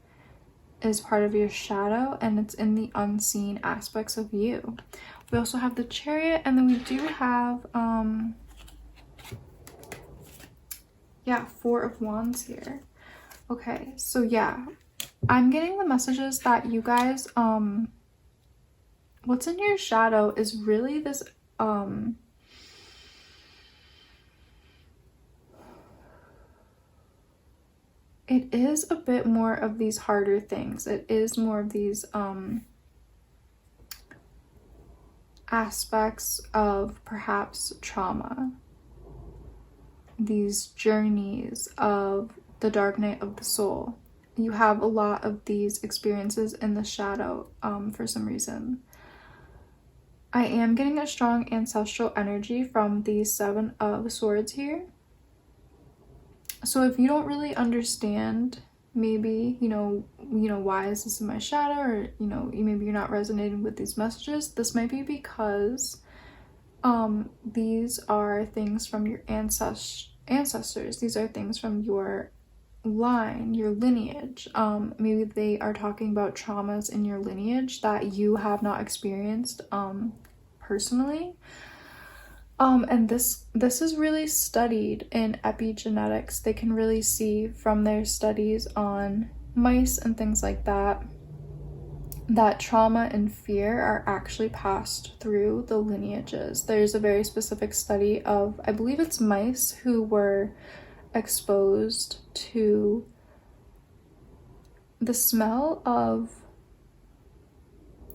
is part of your shadow, and it's in the unseen aspects of you. We also have the Chariot, and then we do have yeah, Four of Wands here. Okay, so yeah, I'm getting the messages that you guys what's in your shadow is really this it is a bit more of these harder things. It is more of these aspects of perhaps trauma, these journeys of the dark night of the soul. You have a lot of these experiences in the shadow for some reason. I am getting a strong ancestral energy from the Seven of Swords here. So if you don't really understand, maybe, you know, why is this in my shadow, or, you know, maybe you're not resonating with these messages, this might be because these are things from your ancestors. These are things from your line, your lineage. Maybe they are talking about traumas in your lineage that you have not experienced personally. And this is really studied in epigenetics. They can really see from their studies on mice and things like that, that trauma and fear are actually passed through the lineages. There's a very specific study of, I believe it's mice who were exposed to the smell of,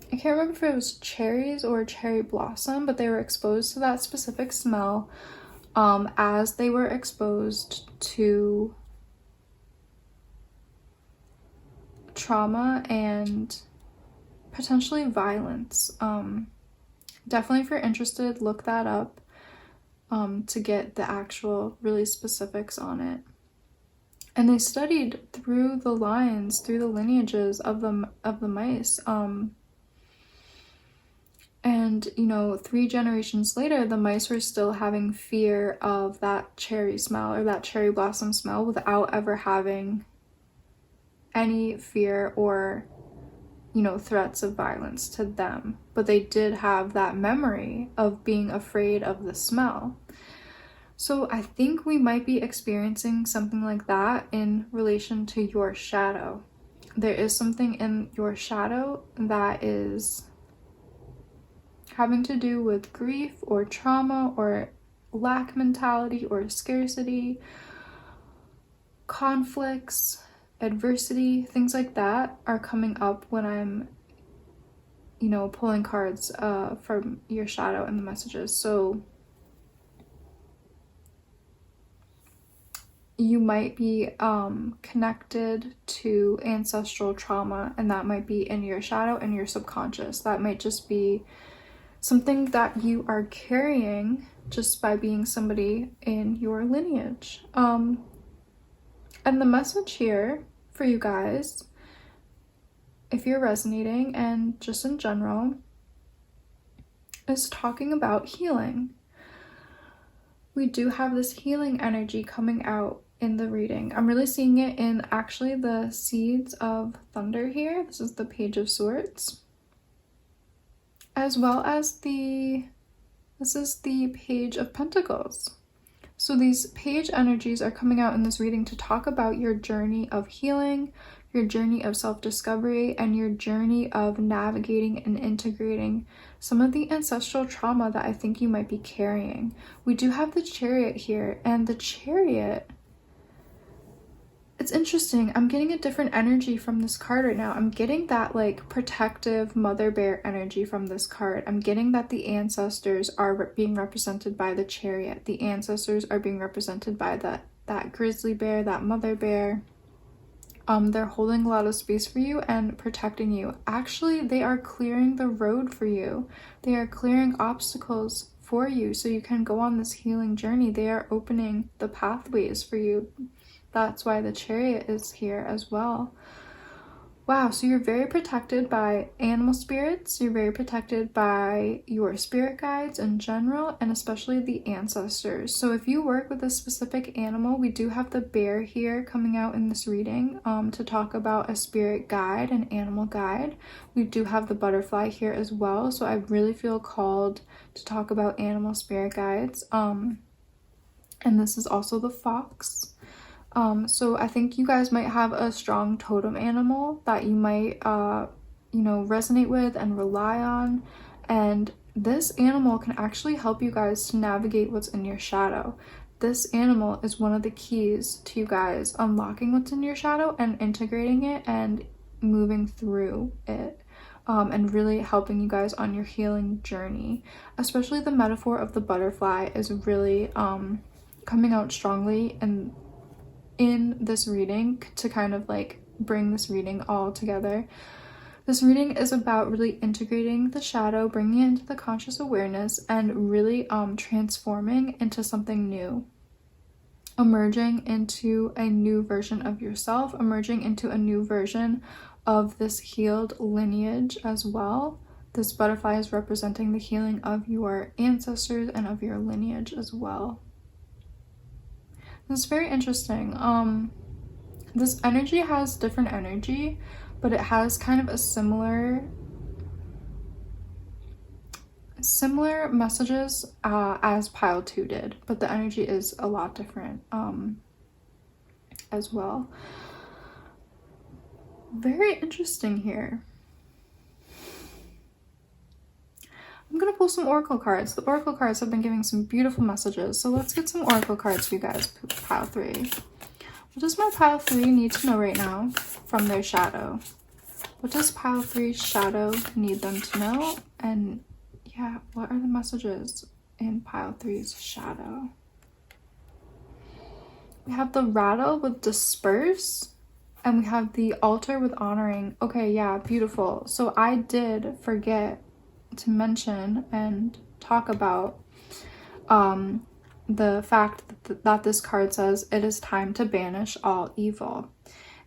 I can't remember if it was cherries or cherry blossom, but they were exposed to that specific smell as they were exposed to trauma and potentially violence. Definitely, if you're interested, look that up to get the actual really specifics on it. And they studied through the lines, through the lineages of the mice. And, you know, 3 generations later, the mice were still having fear of that cherry smell or that cherry blossom smell without ever having any fear or, you know, threats of violence to them. But they did have that memory of being afraid of the smell. So I think we might be experiencing something like that in relation to your shadow. There is something in your shadow that is having to do with grief or trauma or lack mentality or scarcity, conflicts, adversity, things like that are coming up when I'm, you know, pulling cards from your shadow and the messages. So you might be connected to ancestral trauma, and that might be in your shadow and your subconscious. That might just be something that you are carrying just by being somebody in your lineage. And the message here for you guys, if you're resonating and just in general, is talking about healing. We do have this healing energy coming out in the reading. I'm really seeing it in actually the Seeds of Thunder here. This is the Page of Swords. As well as this is the Page of Pentacles. So these page energies are coming out in this reading to talk about your journey of healing, your journey of self-discovery, and your journey of navigating and integrating some of the ancestral trauma that I think you might be carrying. We do have the Chariot here, and the Chariot, it's interesting. I'm getting a different energy from this card right now. I'm getting that like protective mother bear energy from this card. I'm getting that the ancestors are being represented by the Chariot. The ancestors are being represented by that grizzly bear, that mother bear. They're holding a lot of space for you and protecting you. Actually, they are clearing the road for you. They are clearing obstacles for you so you can go on this healing journey. They are opening the pathways for you. That's why the Chariot is here as well. Wow, so you're very protected by animal spirits. You're very protected by your spirit guides in general, and especially the ancestors. So if you work with a specific animal, we do have the bear here coming out in this reading to talk about a spirit guide, an animal guide. We do have the butterfly here as well. So I really feel called to talk about animal spirit guides. And this is also the fox. So I think you guys might have a strong totem animal that you might, resonate with and rely on. And this animal can actually help you guys to navigate what's in your shadow. This animal is one of the keys to you guys unlocking what's in your shadow and integrating it and moving through it. And really helping you guys on your healing journey. Especially the metaphor of the butterfly is really coming out strongly and in this reading to kind of like bring this reading all together. This reading is about really integrating the shadow, bringing it into the conscious awareness, and really transforming into something new. Emerging into a new version of yourself, emerging into a new version of this healed lineage as well. This butterfly is representing the healing of your ancestors and of your lineage as well. This is very interesting. This energy has different energy, but it has kind of a similar messages as pile 2 did, but the energy is a lot different as well. Very interesting here. I'm gonna pull some oracle cards. The oracle cards have been giving some beautiful messages, so let's get some oracle cards for you guys, pile 3. What does my pile 3 need to know right now from their shadow? What does pile 3's shadow need them to know? And yeah, what are the messages in pile 3's shadow? We have the rattle with disperse, and we have the altar with honoring. Okay, yeah, beautiful. So I did forget to mention and talk about the fact that this card says it is time to banish all evil.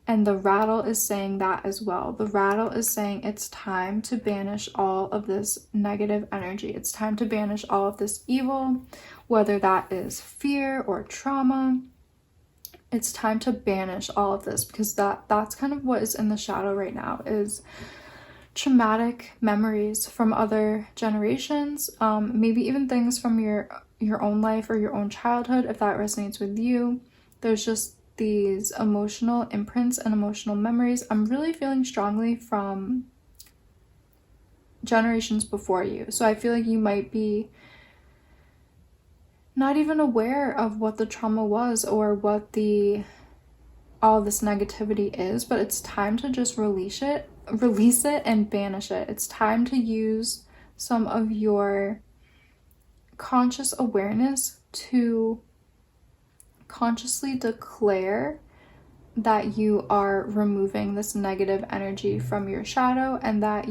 And the rattle is saying that as well. The rattle is saying it's time to banish all of this negative energy. It's time to banish all of this evil, whether that is fear or trauma. It's time to banish all of this, because that's kind of what is in the shadow right now, is traumatic memories from other generations, maybe even things from your own life or your own childhood, if that resonates with you. There's just these emotional imprints and emotional memories I'm really feeling strongly from generations before you. So I feel like you might be not even aware of what the trauma was or what all this negativity is, but it's time to just release it and banish it. It's time to use some of your conscious awareness to consciously declare that you are removing this negative energy from your shadow and that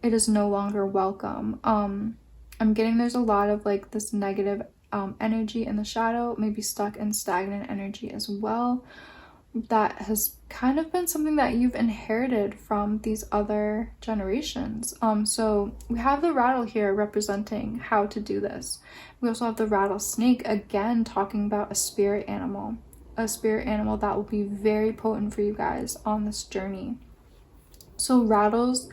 it is no longer welcome. I'm getting there's a lot of like this negative energy in the shadow, maybe stuck in stagnant energy as well. That has kind of been something that you've inherited from these other generations. So we have the rattle here representing how to do this. We also have the rattlesnake, again talking about a spirit animal that will be very potent for you guys on this journey. So rattles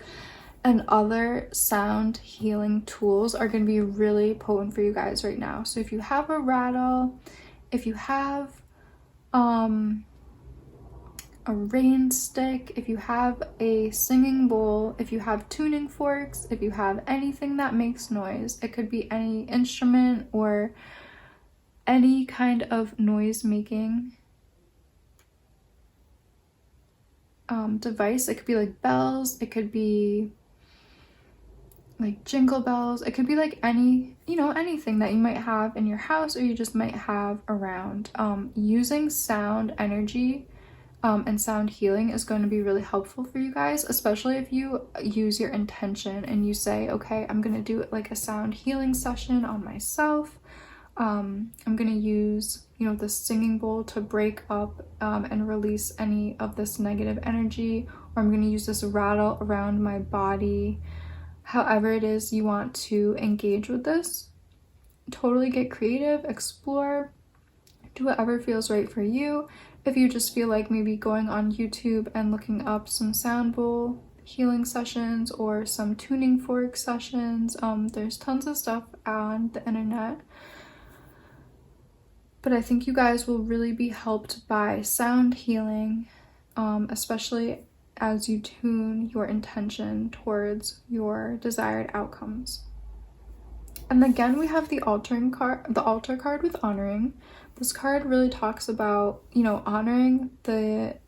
and other sound healing tools are going to be really potent for you guys right now. So if you have a rattle, if you have a rain stick, if you have a singing bowl, if you have tuning forks, if you have anything that makes noise, it could be any instrument or any kind of noise making device. It could be like bells, it could be like jingle bells, it could be like anything that you might have in your house or you just might have around. Using sound energy and sound healing is going to be really helpful for you guys, especially if you use your intention and you say, okay, I'm going to do like a sound healing session on myself. I'm going to use, the singing bowl to break up and release any of this negative energy, or I'm going to use this rattle around my body. However it is you want to engage with this, totally get creative, explore, do whatever feels right for you. If you just feel like maybe going on YouTube and looking up some sound bowl healing sessions or some tuning fork sessions, there's tons of stuff on the internet. But I think you guys will really be helped by sound healing, especially as you tune your intention towards your desired outcomes. And again, we have the altar card with honoring. This card really talks about, honoring the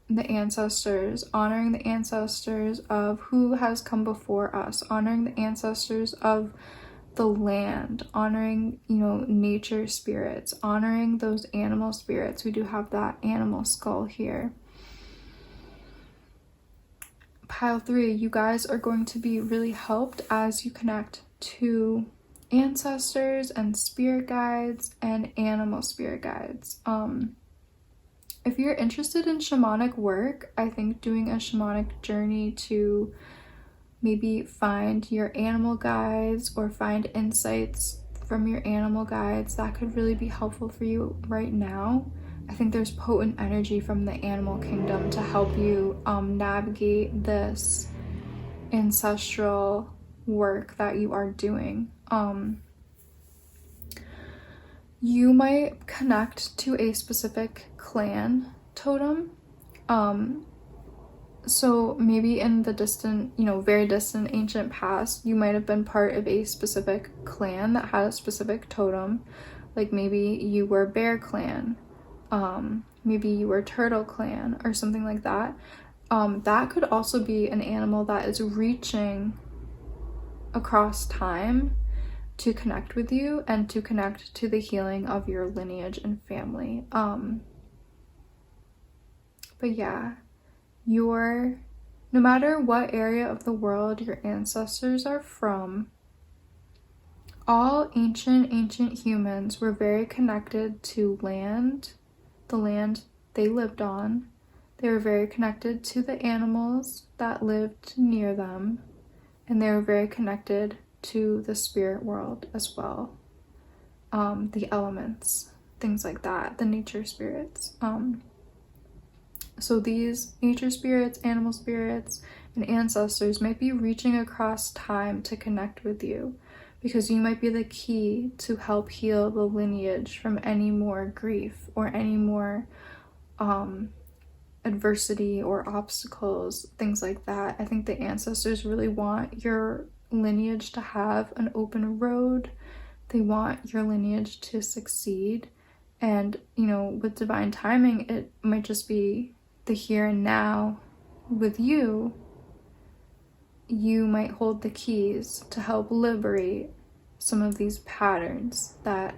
ancestors, honoring the ancestors of who has come before us, honoring the ancestors of the land, honoring, nature spirits, honoring those animal spirits. We do have that animal skull here. Pile 3, you guys are going to be really helped as you connect to ancestors and spirit guides and animal spirit guides. If you're interested in shamanic work, I think doing a shamanic journey to maybe find your animal guides or find insights from your animal guides, that could really be helpful for you right now. I think there's potent energy from the animal kingdom to help you navigate this ancestral work that you are doing. You might connect to a specific clan totem. So maybe in the distant, very distant ancient past, you might have been part of a specific clan that had a specific totem. Like maybe you were Bear Clan, maybe you were Turtle Clan or something like that. That could also be an animal that is reaching across time to connect with you and to connect to the healing of your lineage and family. But yeah, no matter what area of the world your ancestors are from, all ancient humans were very connected to the land they lived on. They were very connected to the animals that lived near them, and they were very connected to the spirit world as well. The elements, things like that, the nature spirits. So these nature spirits, animal spirits, and ancestors might be reaching across time to connect with you, because you might be the key to help heal the lineage from any more grief or any more adversity or obstacles, things like that. I think the ancestors really want your lineage to have an open road. They want your lineage to succeed. And, with divine timing, it might just be the here and now with you. You might hold the keys to help liberate some of these patterns that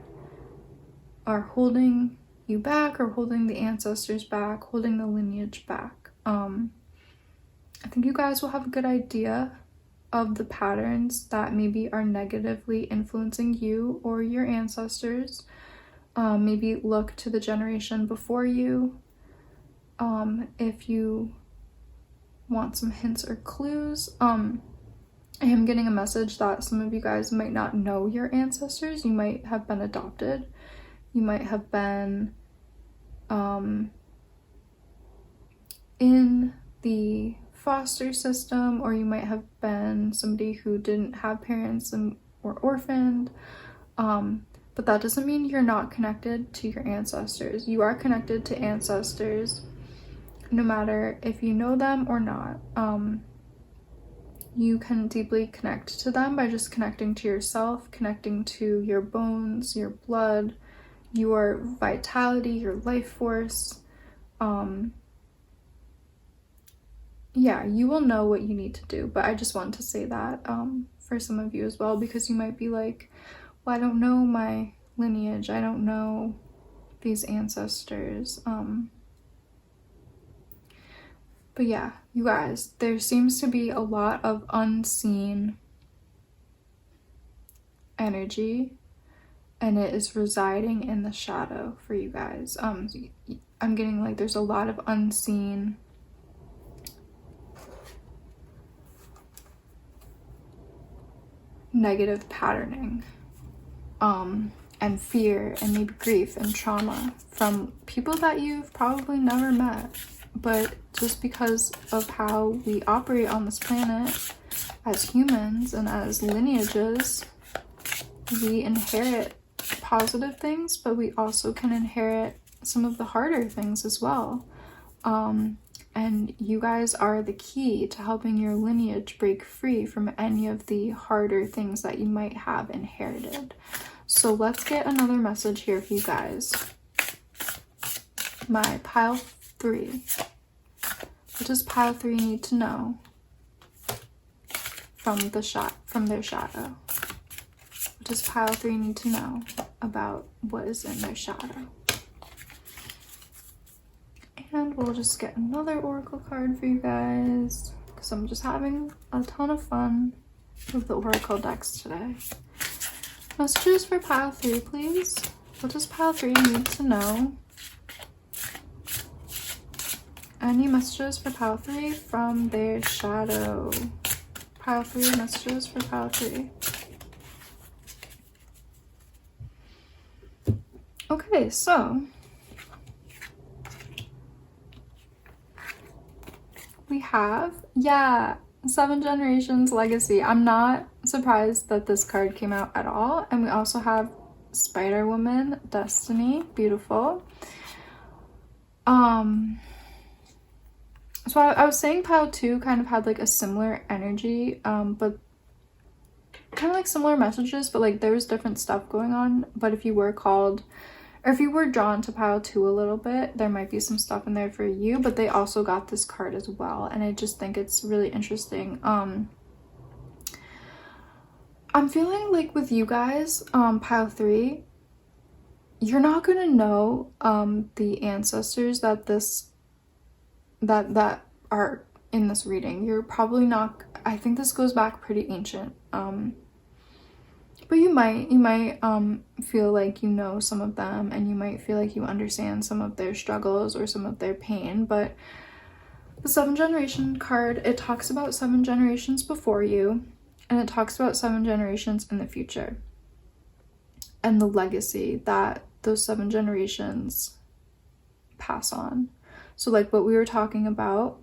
are holding you back or holding the ancestors back, holding the lineage back. I think you guys will have a good idea of the patterns that maybe are negatively influencing you or your ancestors. Maybe look to the generation before you if you want some hints or clues. I am getting a message that some of you guys might not know your ancestors. You might have been adopted. You might have been in the foster system, or you might have been somebody who didn't have parents and were orphaned. But that doesn't mean you're not connected to your ancestors. You are connected to ancestors no matter if you know them or not. You can deeply connect to them by just connecting to yourself, connecting to your bones, your blood, your vitality, your life force. Yeah, you will know what you need to do, but I just want to say that for some of you as well, because you might be like, well, I don't know my lineage, I don't know these ancestors. But yeah, you guys, there seems to be a lot of unseen energy, and it is residing in the shadow for you guys. I'm getting like there's a lot of unseen negative patterning, and fear and maybe grief and trauma from people that you've probably never met. But just because of how we operate on this planet as humans and as lineages, we inherit positive things, but we also can inherit some of the harder things as well. And you guys are the key to helping your lineage break free from any of the harder things that you might have inherited. So let's get another message here for you guys. My pile 3. What does pile 3 need to know from their shadow? What does pile 3 need to know about what is in their shadow? And we'll just get another oracle card for you guys, because I'm just having a ton of fun with the oracle decks today. Messages for pile 3, please. What does pile 3 need to know? Any messages for pile 3 from their shadow? Pile 3, messages for pile 3. Okay, so we have, 7 Generations Legacy. I'm not surprised that this card came out at all. And we also have Spider Woman, Destiny, beautiful. So I was saying pile 2 kind of had like a similar energy, but kind of like similar messages, but like there was different stuff going on. But if you were called, or if you were drawn to pile 2 a little bit, there might be some stuff in there for you, but they also got this card as well. And I just think it's really interesting. I'm feeling like with you guys, pile 3, you're not gonna know the ancestors that are in this reading. You're probably not. I think this goes back pretty ancient. But you might feel like you know some of them, and you might feel like you understand some of their struggles or some of their pain. But the 7 generation card, it talks about 7 generations before you, and it talks about 7 generations in the future, and the legacy that those 7 generations pass on. So like what we were talking about,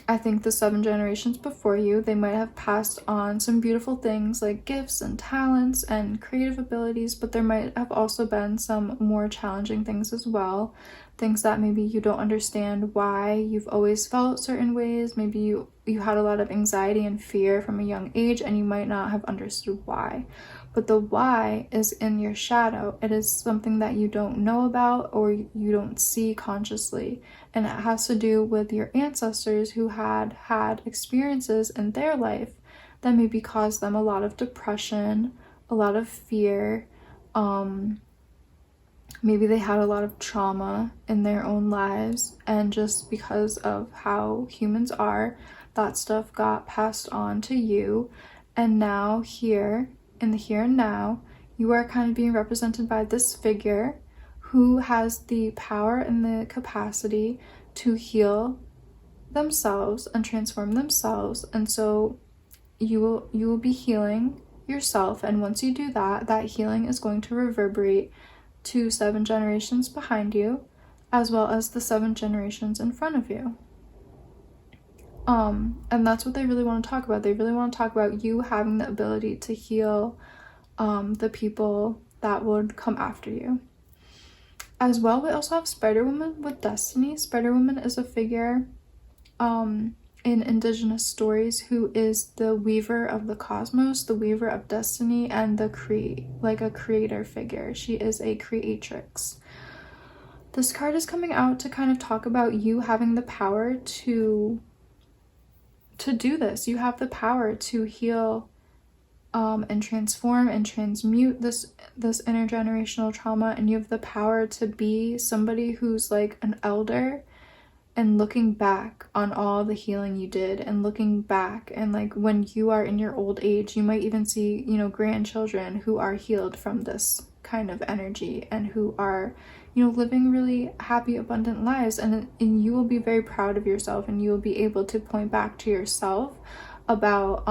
I think the 7 generations before you, they might have passed on some beautiful things like gifts and talents and creative abilities, but there might have also been some more challenging things as well. Things that maybe you don't understand why you've always felt certain ways. Maybe you had a lot of anxiety and fear from a young age, and you might not have understood why. But the why is in your shadow. It is something that you don't know about or you don't see consciously. And it has to do with your ancestors who had experiences in their life that maybe caused them a lot of depression, a lot of fear, and Maybe they had a lot of trauma in their own lives, and just because of how humans are, that stuff got passed on to you. And now, here, in the here and now, you are kind of being represented by this figure who has the power and the capacity to heal themselves and transform themselves. And so you will be healing yourself, and once you do that, that healing is going to reverberate to 7 generations behind you, as well as the 7 generations in front of you. And that's what they really want to talk about. They really want to talk about you having the ability to heal the people that would come after you. As well, we also have Spider Woman with Destiny. Spider Woman is a figure in indigenous stories who is the weaver of the cosmos, the weaver of destiny, and the a creator figure. She is a creatrix. This card is coming out to kind of talk about you having the power to do this. You have the power to heal and transform and transmute this intergenerational trauma, and you have the power to be somebody who's like an elder and looking back on all the healing you did, and looking back, and like when you are in your old age, you might even see, you know, grandchildren who are healed from this kind of energy and who are, you know, living really happy, abundant lives, and you will be very proud of yourself, and you will be able to point back to yourself about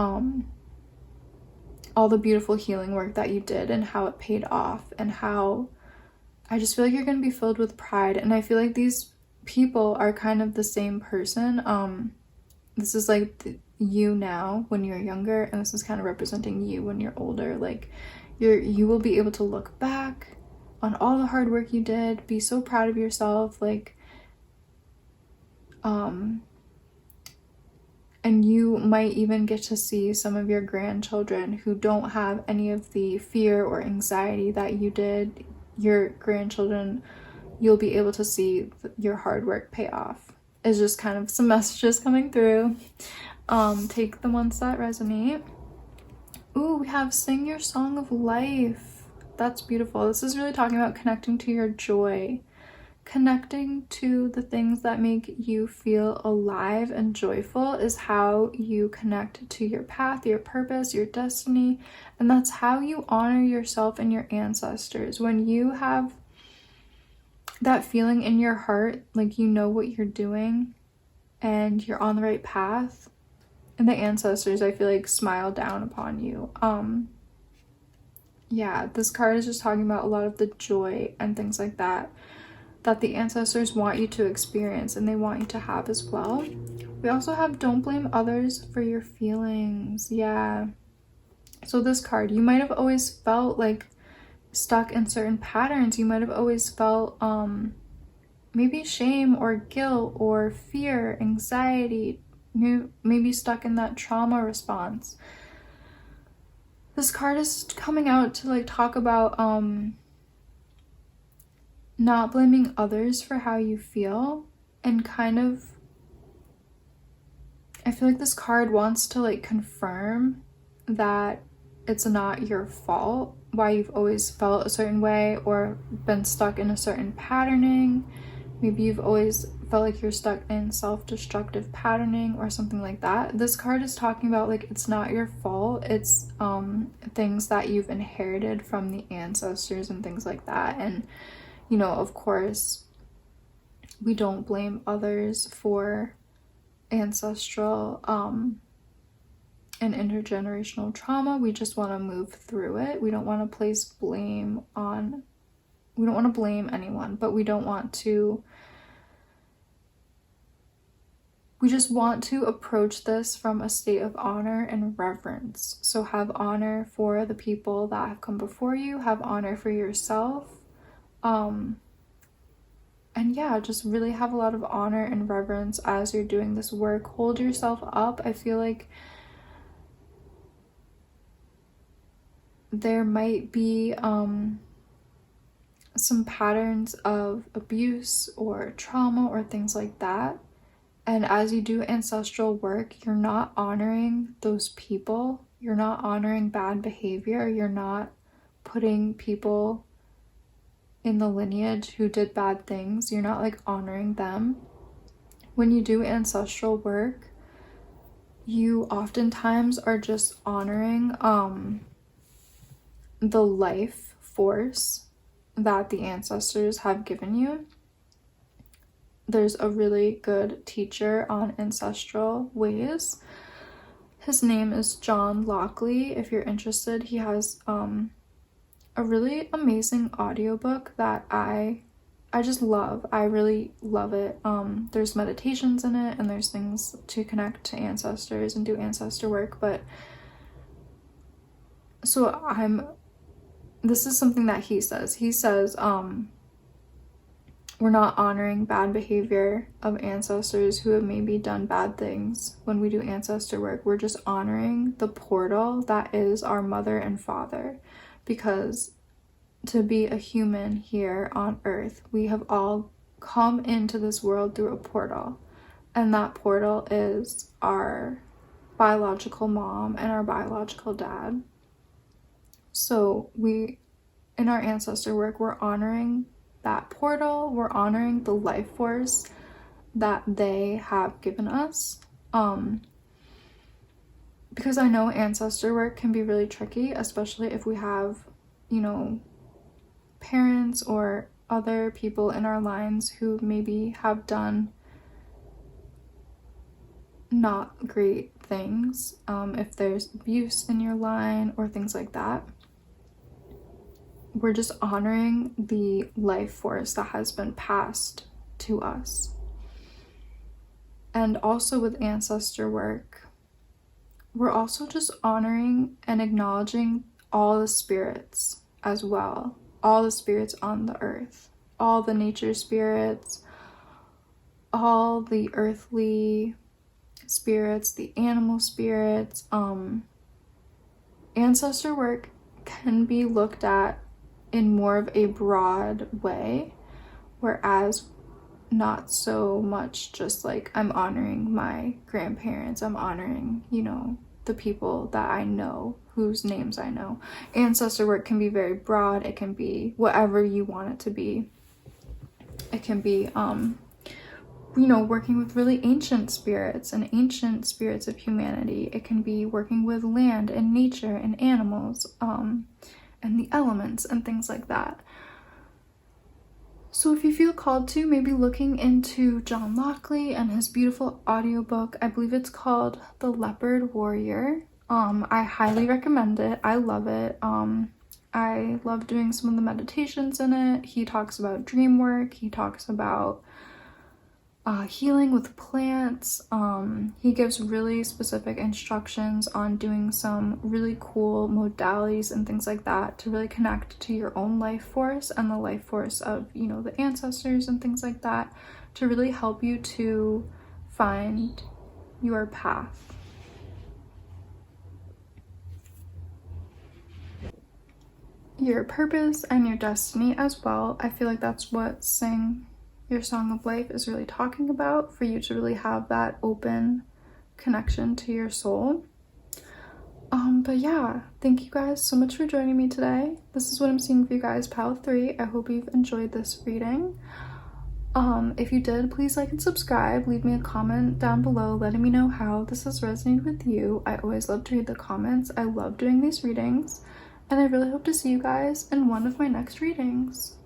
all the beautiful healing work that you did and how it paid off, and how I just feel like you're going to be filled with pride. And I feel like these people are kind of the same person. This is like you now when you're younger, and this is kind of representing you when you're older. Like you will be able to look back on all the hard work you did, be so proud of yourself, like and you might even get to see some of your grandchildren who don't have any of the fear or anxiety that you did. Your grandchildren, you'll be able to see your hard work pay off. It's just kind of some messages coming through. Take the ones that resonate. Ooh, we have Sing Your Song of Life. That's beautiful. This is really talking about connecting to your joy, connecting to the things that make you feel alive and joyful is how you connect to your path, your purpose, your destiny, and that's how you honor yourself and your ancestors. When you have that feeling in your heart, like you know what you're doing and you're on the right path, and the ancestors, I feel like, smile down upon you. Yeah, this card is just talking about a lot of the joy and things like that the ancestors want you to experience and they want you to have as well. We also have Don't Blame Others for Your Feelings. Yeah. So this card, you might have always felt like stuck in certain patterns. You might have always felt maybe shame or guilt or fear, anxiety, maybe stuck in that trauma response. This card is coming out to like talk about not blaming others for how you feel, and kind of, I feel like this card wants to like confirm that it's not your fault why you've always felt a certain way or been stuck in a certain patterning. Maybe you've always felt like you're stuck in self-destructive patterning or something like that. This card is talking about like it's not your fault. It's things that you've inherited from the ancestors and things like that. And you know, of course, we don't blame others for ancestral and intergenerational trauma. We just want to move through it. We don't want to place blame on, we don't want to blame anyone, but we just want to approach this from a state of honor and reverence. So have honor for the people that have come before you, have honor for yourself. And yeah, just really have a lot of honor and reverence as you're doing this work. Hold yourself up. I feel like there might be some patterns of abuse or trauma or things like that. And as you do ancestral work, you're not honoring those people. You're not honoring bad behavior. You're not putting people in the lineage who did bad things. You're not like honoring them. When you do ancestral work, you oftentimes are just honoring the life force that the ancestors have given you. There's a really good teacher on ancestral ways. His name is John Lockley. If you're interested, he has a really amazing audiobook that I just love. I really love it. There's meditations in it, and there's things to connect to ancestors and do ancestor work. But so this is something that he says. He says, we're not honoring bad behavior of ancestors who have maybe done bad things when we do ancestor work. We're just honoring the portal that is our mother and father, because to be a human here on earth, we have all come into this world through a portal, and that portal is our biological mom and our biological dad. So in our ancestor work, we're honoring that portal, we're honoring the life force that they have given us. Because I know ancestor work can be really tricky, especially if we have, parents or other people in our lines who maybe have done not great things. If there's abuse in your line or things like that, we're just honoring the life force that has been passed to us. And also with ancestor work, we're also just honoring and acknowledging all the spirits as well. All the spirits on the earth, all the nature spirits, all the earthly spirits, the animal spirits. Ancestor work can be looked at in more of a broad way, whereas not so much just like I'm honoring my grandparents, I'm honoring, the people that I know, whose names I know. Ancestor work can be very broad. It can be whatever you want it to be. It can be, working with really ancient spirits and ancient spirits of humanity. It can be working with land and nature and animals, and the elements and things like that. So if you feel called to, maybe looking into John Lockley and his beautiful audiobook, I believe it's called The Leopard Warrior. I highly recommend it. I love it. I love doing some of the meditations in it. He talks about dream work. He talks about healing with plants. He gives really specific instructions on doing some really cool modalities and things like that to really connect to your own life force and the life force of, the ancestors and things like that, to really help you to find your path. Your purpose and your destiny as well. I feel like that's what Sing Your Song of Life is really talking about, for you to really have that open connection to your soul. But yeah, thank you guys so much for joining me today. This is what I'm seeing for you guys, pile 3. I hope you've enjoyed this reading. If you did, please like and subscribe. Leave me a comment down below letting me know how this has resonated with you. I always love to read the comments. I love doing these readings, and I really hope to see you guys in one of my next readings.